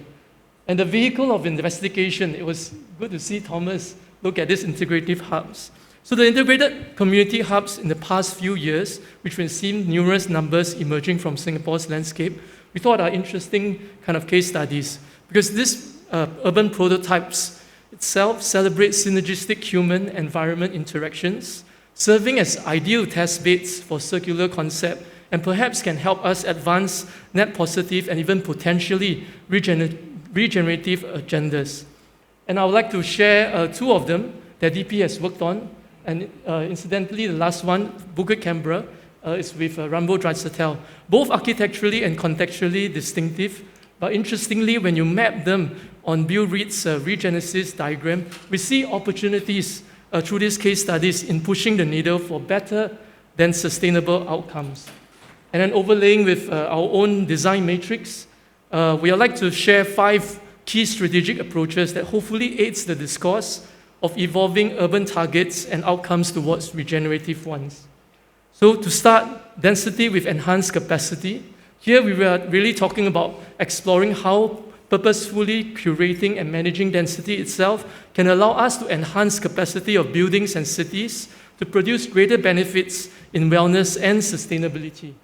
And the vehicle of investigation, it was good to see Thomas look at these integrative hubs. So the integrated community hubs in the past few years, which we've seen numerous numbers emerging from Singapore's landscape, we thought are interesting kind of case studies because these urban prototypes itself celebrate synergistic human-environment interactions, serving as ideal test beds for circular concept and perhaps can help us advance net positive and even potentially regenerative agendas. And I would like to share 2 of them that DP has worked on. And incidentally, the last one, Bukit Canberra, is with Rambo Dreisettel. Both architecturally and contextually distinctive, but interestingly, when you map them on Bill Reed's Regenesis diagram, we see opportunities through these case studies in pushing the needle for better than sustainable outcomes. And then overlaying with our own design matrix, we would like to share 5 key strategic approaches that hopefully aids the discourse of evolving urban targets and outcomes towards regenerative ones. So to start, density with enhanced capacity. Here we were really talking about exploring how purposefully curating and managing density itself can allow us to enhance capacity of buildings and cities to produce greater benefits in wellness and sustainability.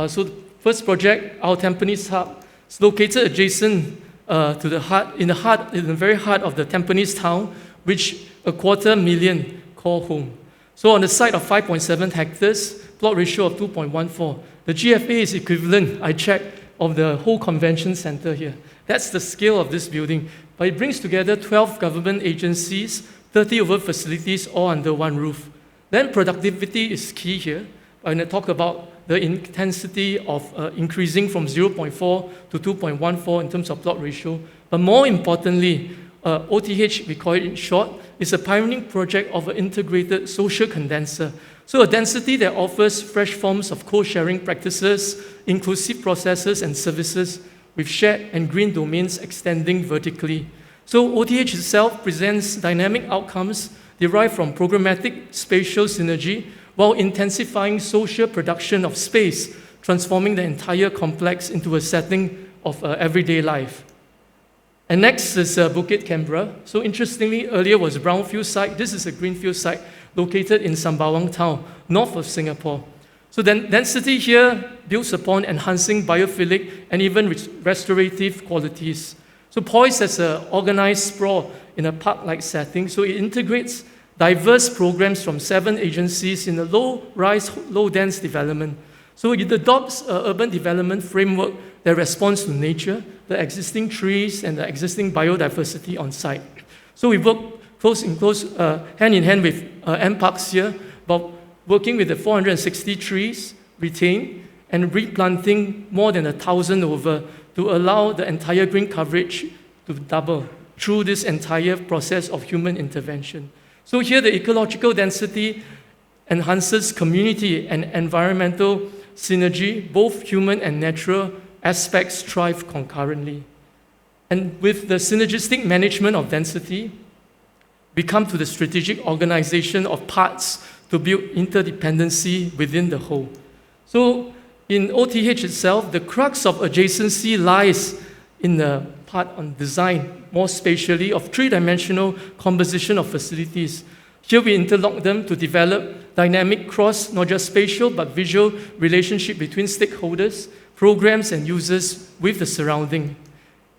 So the first project, our Tampines Hub, is located adjacent to the heart, in the very heart of the Tampines town, which 250,000 call home. So on the site of 5.7 hectares, plot ratio of 2.14. The GFA is equivalent, I checked, of the whole convention center here. That's the scale of this building. But it brings together 12 government agencies, 30 over facilities, all under one roof. Then productivity is key here. When I talk about the intensity of increasing from 0.4 to 2.14 in terms of plot ratio. But more importantly, OTH, we call it in short, is a pioneering project of an integrated social condenser. So a density that offers fresh forms of co-sharing practices, inclusive processes and services with shared and green domains extending vertically. So OTH itself presents dynamic outcomes derived from programmatic spatial synergy while intensifying social production of space, transforming the entire complex into a setting of everyday life. And next is Bukit Canberra. So interestingly, earlier was a brownfield site. This is a greenfield site located in Sembawang town, north of Singapore. So then density here builds upon enhancing biophilic and even restorative qualities. So poised as an organized sprawl in a park-like setting, so it integrates diverse programs from 7 agencies in a low-rise, low-dense development. So it adopts an urban development framework that responds to nature, the existing trees, and the existing biodiversity on site. So we work hand in hand with MParks here, about working with the 460 trees retained and replanting more than 1,000 over to allow the entire green coverage to double through this entire process of human intervention. So here the ecological density enhances community and environmental synergy, both human and natural aspects thrive concurrently. And with the synergistic management of density, we come to the strategic organization of parts to build interdependency within the whole. So in OTH itself, the crux of adjacency lies in the part on design, more spatially, of 3-dimensional composition of facilities. Here we interlock them to develop dynamic cross, not just spatial, but visual relationship between stakeholders, programs, and users with the surrounding.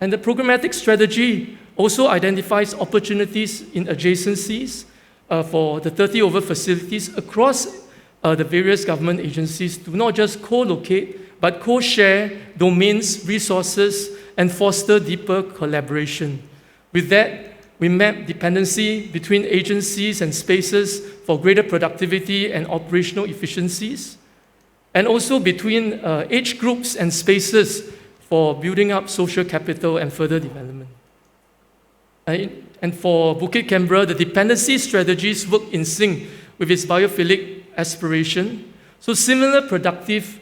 And the programmatic strategy also identifies opportunities in adjacencies for the 30 over facilities across the various government agencies to not just co-locate, but co-share domains, resources, and foster deeper collaboration. With that, we map dependency between agencies and spaces for greater productivity and operational efficiencies, and also between age groups and spaces for building up social capital and further development. And for Bukit Canberra, the dependency strategies work in sync with its biophilic aspiration. So similar productive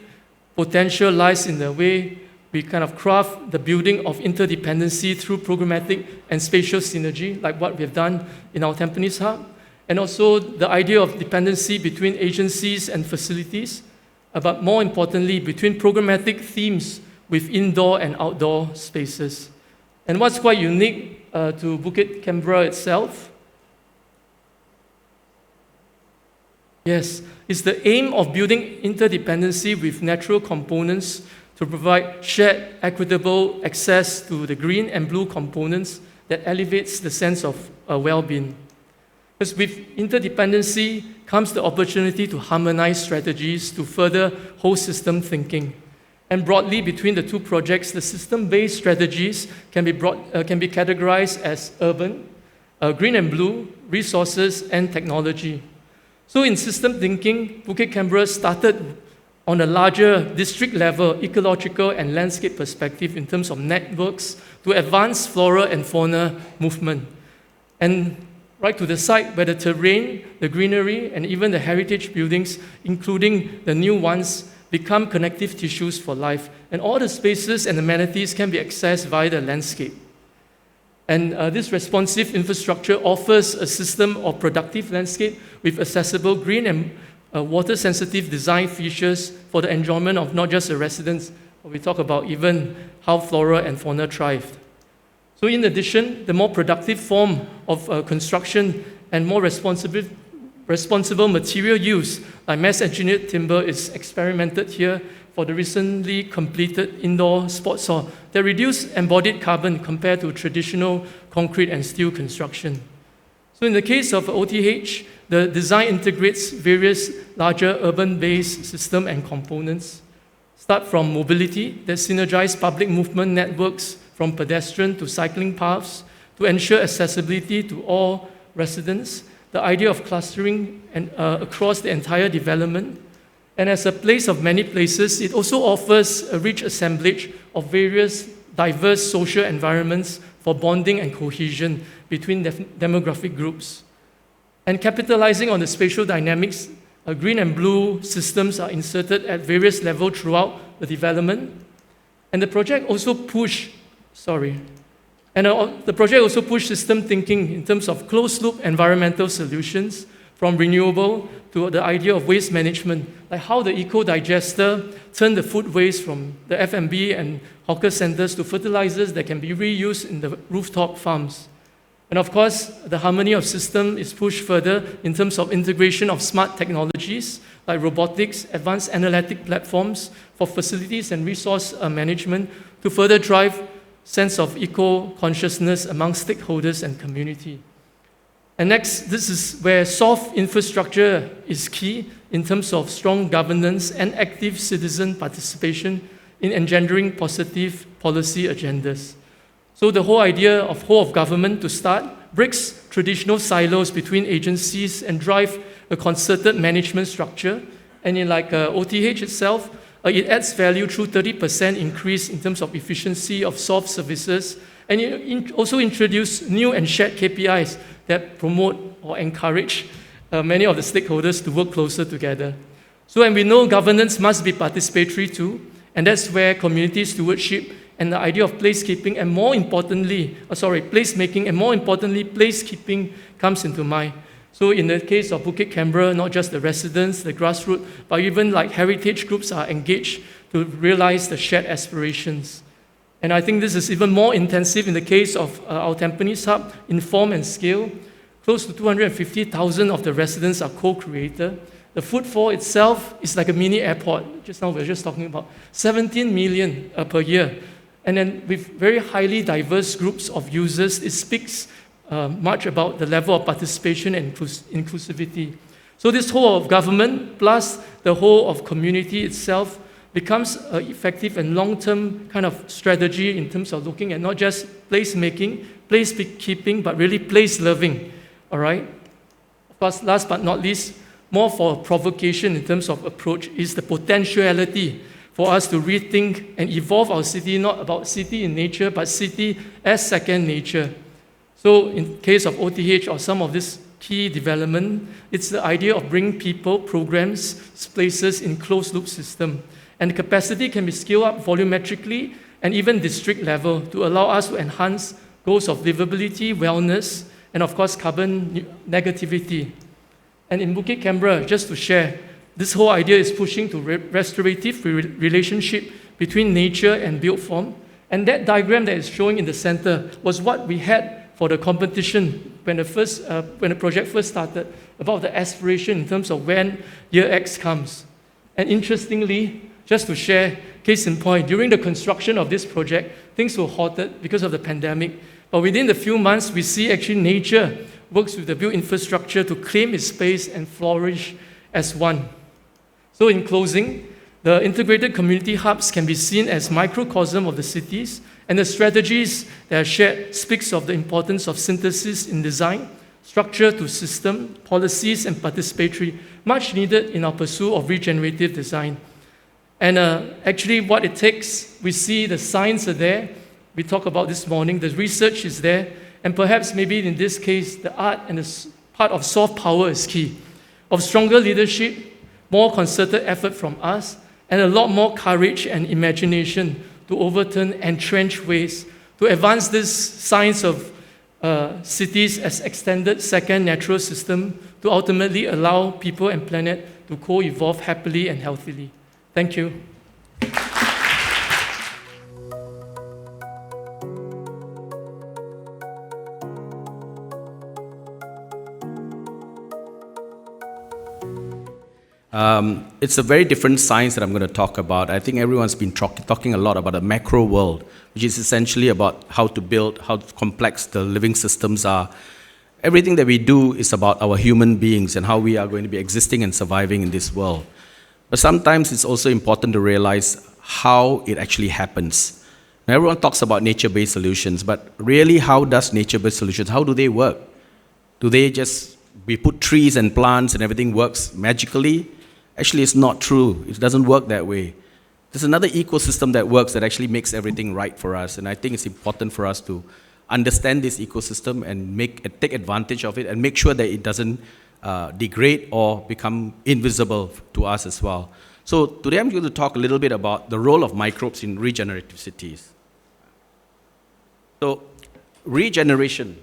potential lies in the way we kind of craft the building of interdependency through programmatic and spatial synergy, like what we've done in our Tampines Hub, and also the idea of dependency between agencies and facilities, but more importantly, between programmatic themes with indoor and outdoor spaces. And what's quite unique to Bukit Canberra itself, is the aim of building interdependency with natural components to provide shared, equitable access to the green and blue components that elevates the sense of well-being. Because with interdependency comes the opportunity to harmonize strategies to further whole system thinking. And broadly, between the two projects, the system-based strategies can be categorized as urban, green and blue, resources, and technology. So in system thinking, Bukit Canberra started on a larger district-level ecological and landscape perspective in terms of networks to advance flora and fauna movement. And right to the site where the terrain, the greenery, and even the heritage buildings, including the new ones, become connective tissues for life. And all the spaces and amenities can be accessed via the landscape. And this responsive infrastructure offers a system of productive landscape with accessible green and water-sensitive design features for the enjoyment of not just the residents, but we talk about even how flora and fauna thrive. So in addition, the more productive form of construction and more responsible material use, like mass-engineered timber, is experimented here for the recently completed indoor sports hall that reduce embodied carbon compared to traditional concrete and steel construction. So in the case of OTH, the design integrates various larger urban-based systems and components. Start from mobility that synergize public movement networks from pedestrian to cycling paths to ensure accessibility to all residents, the idea of clustering across the entire development. And as a place of many places, it also offers a rich assemblage of various diverse social environments for bonding and cohesion between demographic groups. And capitalizing on the spatial dynamics, green and blue systems are inserted at various levels throughout the development. And the project also pushed system thinking in terms of closed-loop environmental solutions, from renewable to the idea of waste management, like how the eco-digester turned the food waste from the F&B and hawker centers to fertilizers that can be reused in the rooftop farms. And of course, the harmony of system is pushed further in terms of integration of smart technologies like robotics, advanced analytic platforms for facilities and resource management to further drive sense of eco-consciousness among stakeholders and community. And next, this is where soft infrastructure is key in terms of strong governance and active citizen participation in engendering positive policy agendas. So the whole idea of whole of government to start breaks traditional silos between agencies and drive a concerted management structure. And in OTH itself, it adds value through 30% increase in terms of efficiency of soft services, and it also introduce new and shared KPIs that promote or encourage many of the stakeholders to work closer together. So, and we know governance must be participatory too, and that's where community stewardship and the idea of placemaking and more importantly, placekeeping comes into mind. So in the case of Bukit Canberra, not just the residents, the grassroots, but even like heritage groups are engaged to realize the shared aspirations. And I think this is even more intensive in the case of our Tampines hub in form and scale. Close to 250,000 of the residents are co-creator. The footfall itself is like a mini airport. Just now we were just talking about 17 million per year. And then with very highly diverse groups of users, it speaks much about the level of participation and inclusivity. So this whole of government plus the whole of community itself becomes an effective and long-term kind of strategy in terms of looking at not just placemaking, placekeeping, but really place-loving, all right? Of course, last but not least, more for provocation in terms of approach is the potentiality for us to rethink and evolve our city, not about city in nature, but city as second nature. So in case of OTH or some of this key development, it's the idea of bringing people, programs, places in closed-loop system. And the capacity can be scaled up volumetrically and even district level to allow us to enhance goals of livability, wellness, and of course carbon negativity. And in Bukit Canberra, just to share, this whole idea is pushing to restorative relationship between nature and built form. And that diagram that is showing in the center was what we had for the competition when the project first started, about the aspiration in terms of when year X comes. And interestingly, just to share, case in point, during the construction of this project, things were halted because of the pandemic. But within the few months, we see actually nature works with the built infrastructure to claim its space and flourish as one. So in closing, the integrated community hubs can be seen as microcosm of the cities, and the strategies that are shared speaks of the importance of synthesis in design, structure to system, policies, and participatory, much needed in our pursuit of regenerative design. And actually what it takes, we see the science are there, we talked about this morning, the research is there, and perhaps maybe in this case, the art and the part of soft power is key. Of stronger leadership, more concerted effort from us, and a lot more courage and imagination to overturn entrenched ways, to advance this science of cities as extended second natural system, to ultimately allow people and planet to co-evolve happily and healthily. Thank you. It's a very different science that I'm going to talk about. I think everyone's been talking a lot about the macro world, which is essentially about how to build, how complex the living systems are. Everything that we do is about our human beings and how we are going to be existing and surviving in this world. But sometimes it's also important to realize how it actually happens. Now, everyone talks about nature-based solutions, but really, how does nature-based solutions, how do they work? Do they just, we put trees and plants and everything works magically? Actually, it's not true. It doesn't work that way. There's another ecosystem that works that actually makes everything right for us, and I think it's important for us to understand this ecosystem and take advantage of it and make sure that it doesn't degrade or become invisible to us as well. So today I'm going to talk a little bit about the role of microbes in regenerative cities. So regeneration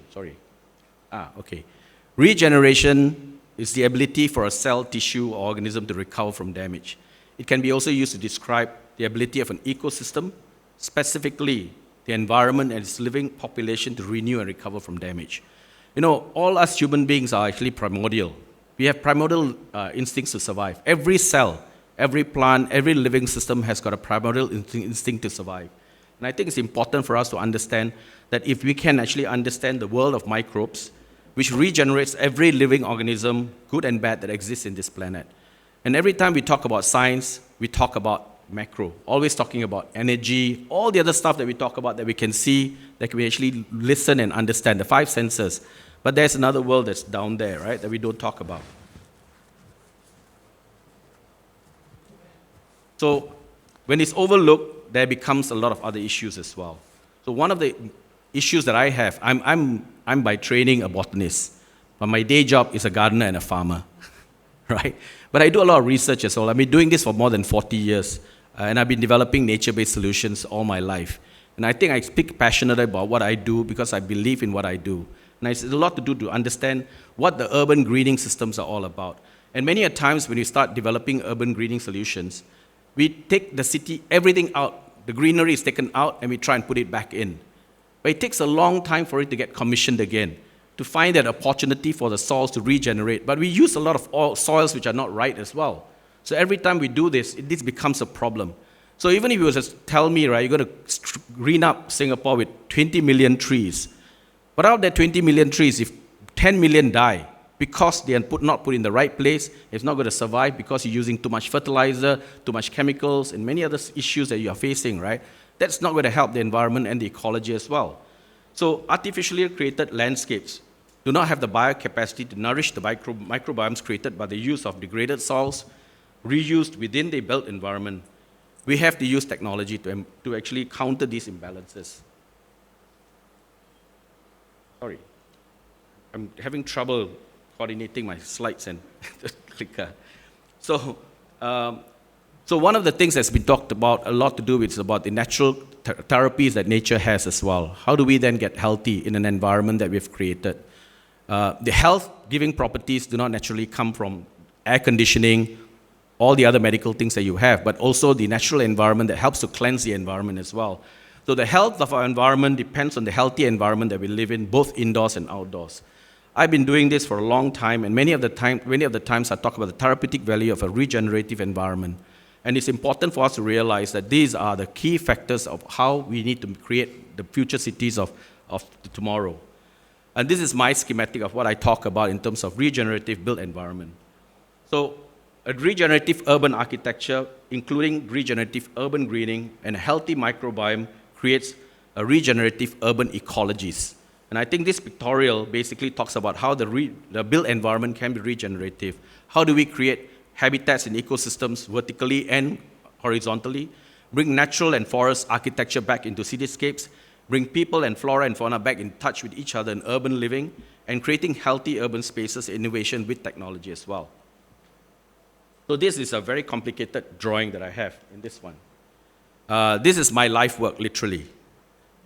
is the ability for a cell, tissue, or organism to recover from damage. It can be also used to describe the ability of an ecosystem, specifically the environment and its living population, to renew and recover from damage. You know, all us human beings are actually primordial. We have primordial instincts to survive. Every cell, every plant, every living system has got a primordial instinct to survive. And I think it's important for us to understand that if we can actually understand the world of microbes, which regenerates every living organism, good and bad, that exists in this planet. And every time we talk about science, we talk about macro, always talking about energy, all the other stuff that we talk about that we can see, that we actually listen and understand, the 5 senses. But there's another world that's down there, right, that we don't talk about. So when it's overlooked, there becomes a lot of other issues as well. So one of the issues that I have, I'm by training a botanist, but my day job is a gardener and a farmer, right? But I do a lot of research as well. I've been doing this for more than 40 years, and I've been developing nature-based solutions all my life. And I think I speak passionately about what I do because I believe in what I do. And it's a lot to do to understand what the urban greening systems are all about. And many a times when we start developing urban greening solutions, we take the city, everything out. The greenery is taken out, and we try and put it back in. But it takes a long time for it to get commissioned again, to find that opportunity for the soils to regenerate. But we use a lot of soils which are not right as well. So every time we do this, this becomes a problem. So even if you were to tell me, right, you're going to green up Singapore with 20 million trees, but out of that 20 million trees, if 10 million die because they are not put in the right place, it's not going to survive because you're using too much fertilizer, too much chemicals, and many other issues that you are facing, right? That's not going to help the environment and the ecology as well. So artificially created landscapes do not have the biocapacity to nourish the microbiomes created by the use of degraded soils, reused within the built environment. We have to use technology to actually counter these imbalances. Sorry, I'm having trouble coordinating my slides and the clicker. So one of the things that's been talked about a lot to do with is about the natural therapies that nature has as well. How do we then get healthy in an environment that we've created? The health-giving properties do not naturally come from air conditioning, all the other medical things that you have, but also the natural environment that helps to cleanse the environment as well. So the health of our environment depends on the healthy environment that we live in, both indoors and outdoors. I've been doing this for a long time, and many of the times I talk about the therapeutic value of a regenerative environment. And it's important for us to realize that these are the key factors of how we need to create the future cities of tomorrow. And this is my schematic of what I talk about in terms of regenerative built environment. So a regenerative urban architecture, including regenerative urban greening and a healthy microbiome, creates a regenerative urban ecologies. And I think this pictorial basically talks about how the built environment can be regenerative. How do we create habitats and ecosystems vertically and horizontally, bring natural and forest architecture back into cityscapes, bring people and flora and fauna back in touch with each other in urban living, and creating healthy urban spaces, innovation with technology as well. So this is a very complicated drawing that I have in this one. This is my life work, literally.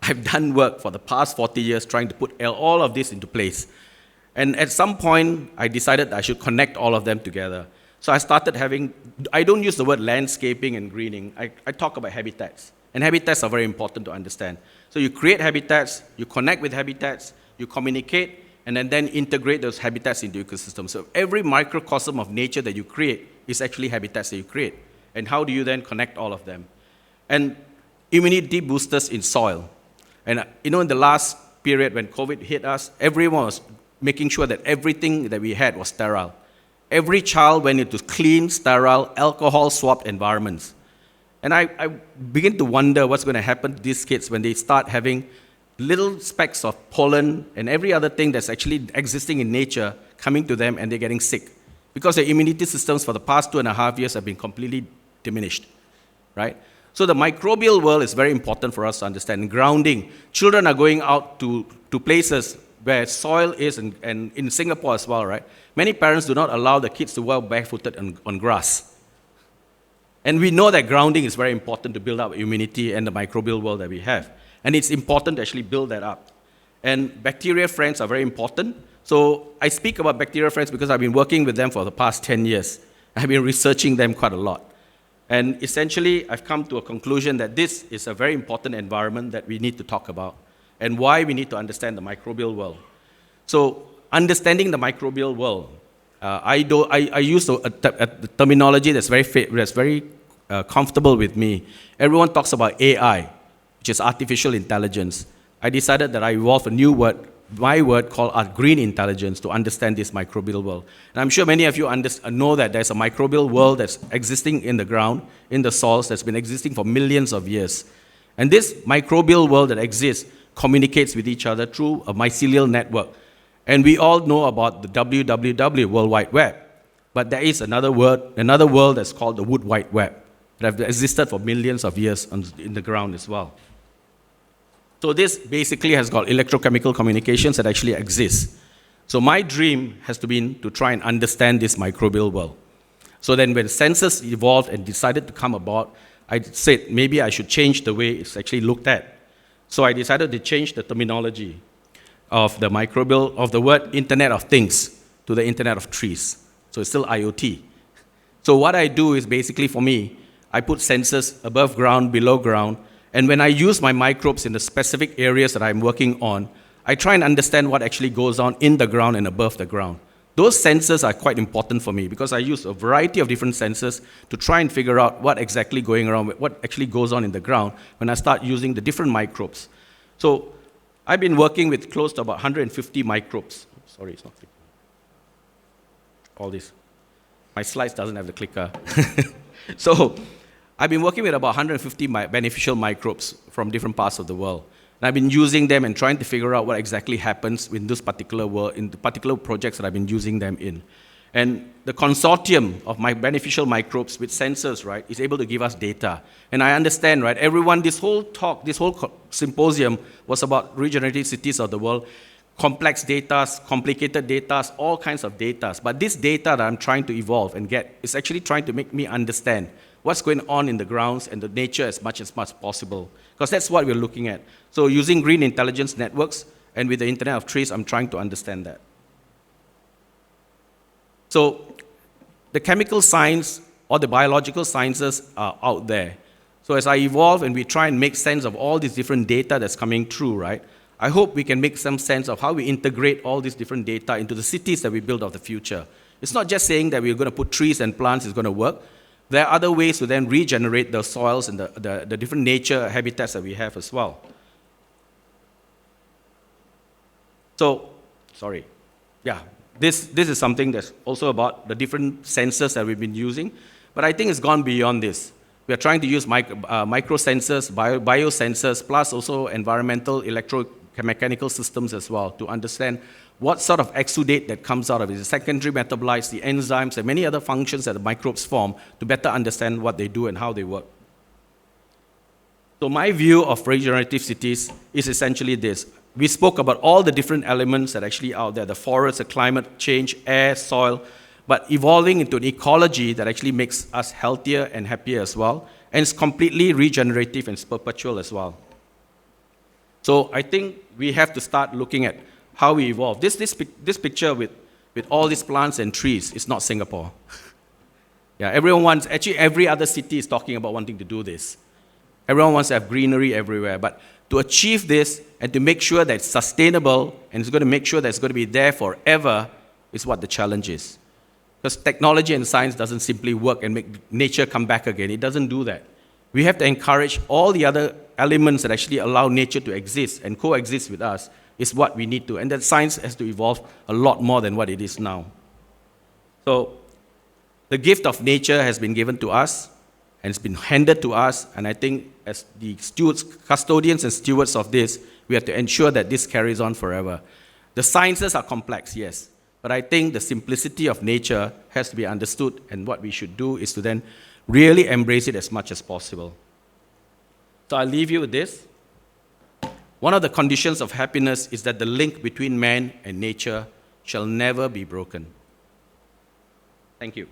I've done work for the past 40 years trying to put all of this into place. And at some point, I decided I should connect all of them together. So I started having, I don't use the word landscaping and greening, I talk about habitats. And habitats are very important to understand. So you create habitats, you connect with habitats, you communicate, and then integrate those habitats into ecosystems. So every microcosm of nature that you create is actually habitats that you create. And how do you then connect all of them? And immunity boosters in soil. And in the last period when COVID hit us, everyone was making sure that everything that we had was sterile. Every child went into clean, sterile, alcohol-swapped environments. And I begin to wonder what's going to happen to these kids when they start having little specks of pollen and every other thing that's actually existing in nature coming to them and they're getting sick. Because their immunity systems for the past 2.5 years have been completely diminished, right? So the microbial world is very important for us to understand. Grounding. Children are going out to places where soil is, and in Singapore as well, right? Many parents do not allow the kids to walk barefooted on grass. And we know that grounding is very important to build up immunity and the microbial world that we have. And it's important to actually build that up. And bacteria friends are very important. So I speak about bacteria friends because I've been working with them for the past 10 years. I've been researching them quite a lot. And essentially, I've come to a conclusion that this is a very important environment that we need to talk about and why we need to understand the microbial world. So understanding the microbial world, I use a terminology that's very comfortable with me. Everyone talks about AI, which is artificial intelligence. I decided that I evolved a new word, my word called green intelligence, to understand this microbial world. And I'm sure many of you know that there's a microbial world that's existing in the ground, in the soils, that's been existing for millions of years. And this microbial world that exists communicates with each other through a mycelial network. And we all know about the WWW, World Wide Web. But there is another world that's called the Wood Wide Web, that have existed for millions of years in the ground as well. So this basically has got electrochemical communications that actually exist. So my dream has been to try and understand this microbial world. So then when sensors evolved and decided to come about, I said maybe I should change the way it's actually looked at. So I decided to change the terminology of the microbial, of the word Internet of Things to the Internet of Trees. So it's still IoT. So what I do is basically, for me, I put sensors above ground, below ground, and when I use my microbes in the specific areas that I'm working on, I try and understand what actually goes on in the ground and above the ground. Those sensors are quite important for me because I use a variety of different sensors to try and figure out what exactly going around, what actually goes on in the ground when I start using the different microbes. So I've been working with close to about 150 microbes. Sorry, it's not clicking. All this. My slides doesn't have the clicker. So I've been working with about 150 beneficial microbes from different parts of the world. And I've been using them and trying to figure out what exactly happens in this particular world, in the particular projects that I've been using them in. And the consortium of my beneficial microbes with sensors, right, is able to give us data. And I understand, right, everyone, this whole talk, this whole symposium was about regenerative cities of the world, complex data, complicated data, all kinds of data. But this data that I'm trying to evolve and get is actually trying to make me understand what's going on in the grounds and the nature as much possible. Because that's what we're looking at. So using green intelligence networks and with the Internet of Trees, I'm trying to understand that. So the chemical science or the biological sciences are out there. So as I evolve and we try and make sense of all this different data that's coming through, right, I hope we can make some sense of how we integrate all this different data into the cities that we build of the future. It's not just saying that we're going to put trees and plants is going to work. There are other ways to then regenerate the soils and the different nature habitats that we have as well. So, sorry. Yeah, this is something that's also about the different sensors that we've been using. But I think it's gone beyond this. We are trying to use microsensors, biosensors, plus also environmental electromechanical systems as well to understand what sort of exudate that comes out of it, the secondary metabolites, the enzymes, and many other functions that the microbes form to better understand what they do and how they work. So my view of regenerative cities is essentially this. We spoke about all the different elements that are actually out there, the forest, the climate change, air, soil, but evolving into an ecology that actually makes us healthier and happier as well, and it's completely regenerative and perpetual as well. So I think we have to start looking at how we evolve. This picture with all these plants and trees is not Singapore. Yeah, everyone wants, actually every other city is talking about wanting to do this. Everyone wants to have greenery everywhere. But to achieve this and to make sure that it's sustainable and it's going to make sure that it's going to be there forever is what the challenge is. Because technology and science doesn't simply work and make nature come back again. It doesn't do that. We have to encourage all the other elements that actually allow nature to exist and coexist with us is what we need to. And that science has to evolve a lot more than what it is now. So the gift of nature has been given to us and it's been handed to us. And I think as the stewards, custodians and stewards of this, we have to ensure that this carries on forever. The sciences are complex, yes. But I think the simplicity of nature has to be understood, and what we should do is to then really embrace it as much as possible. So I'll leave you with this. One of the conditions of happiness is that the link between man and nature shall never be broken. Thank you.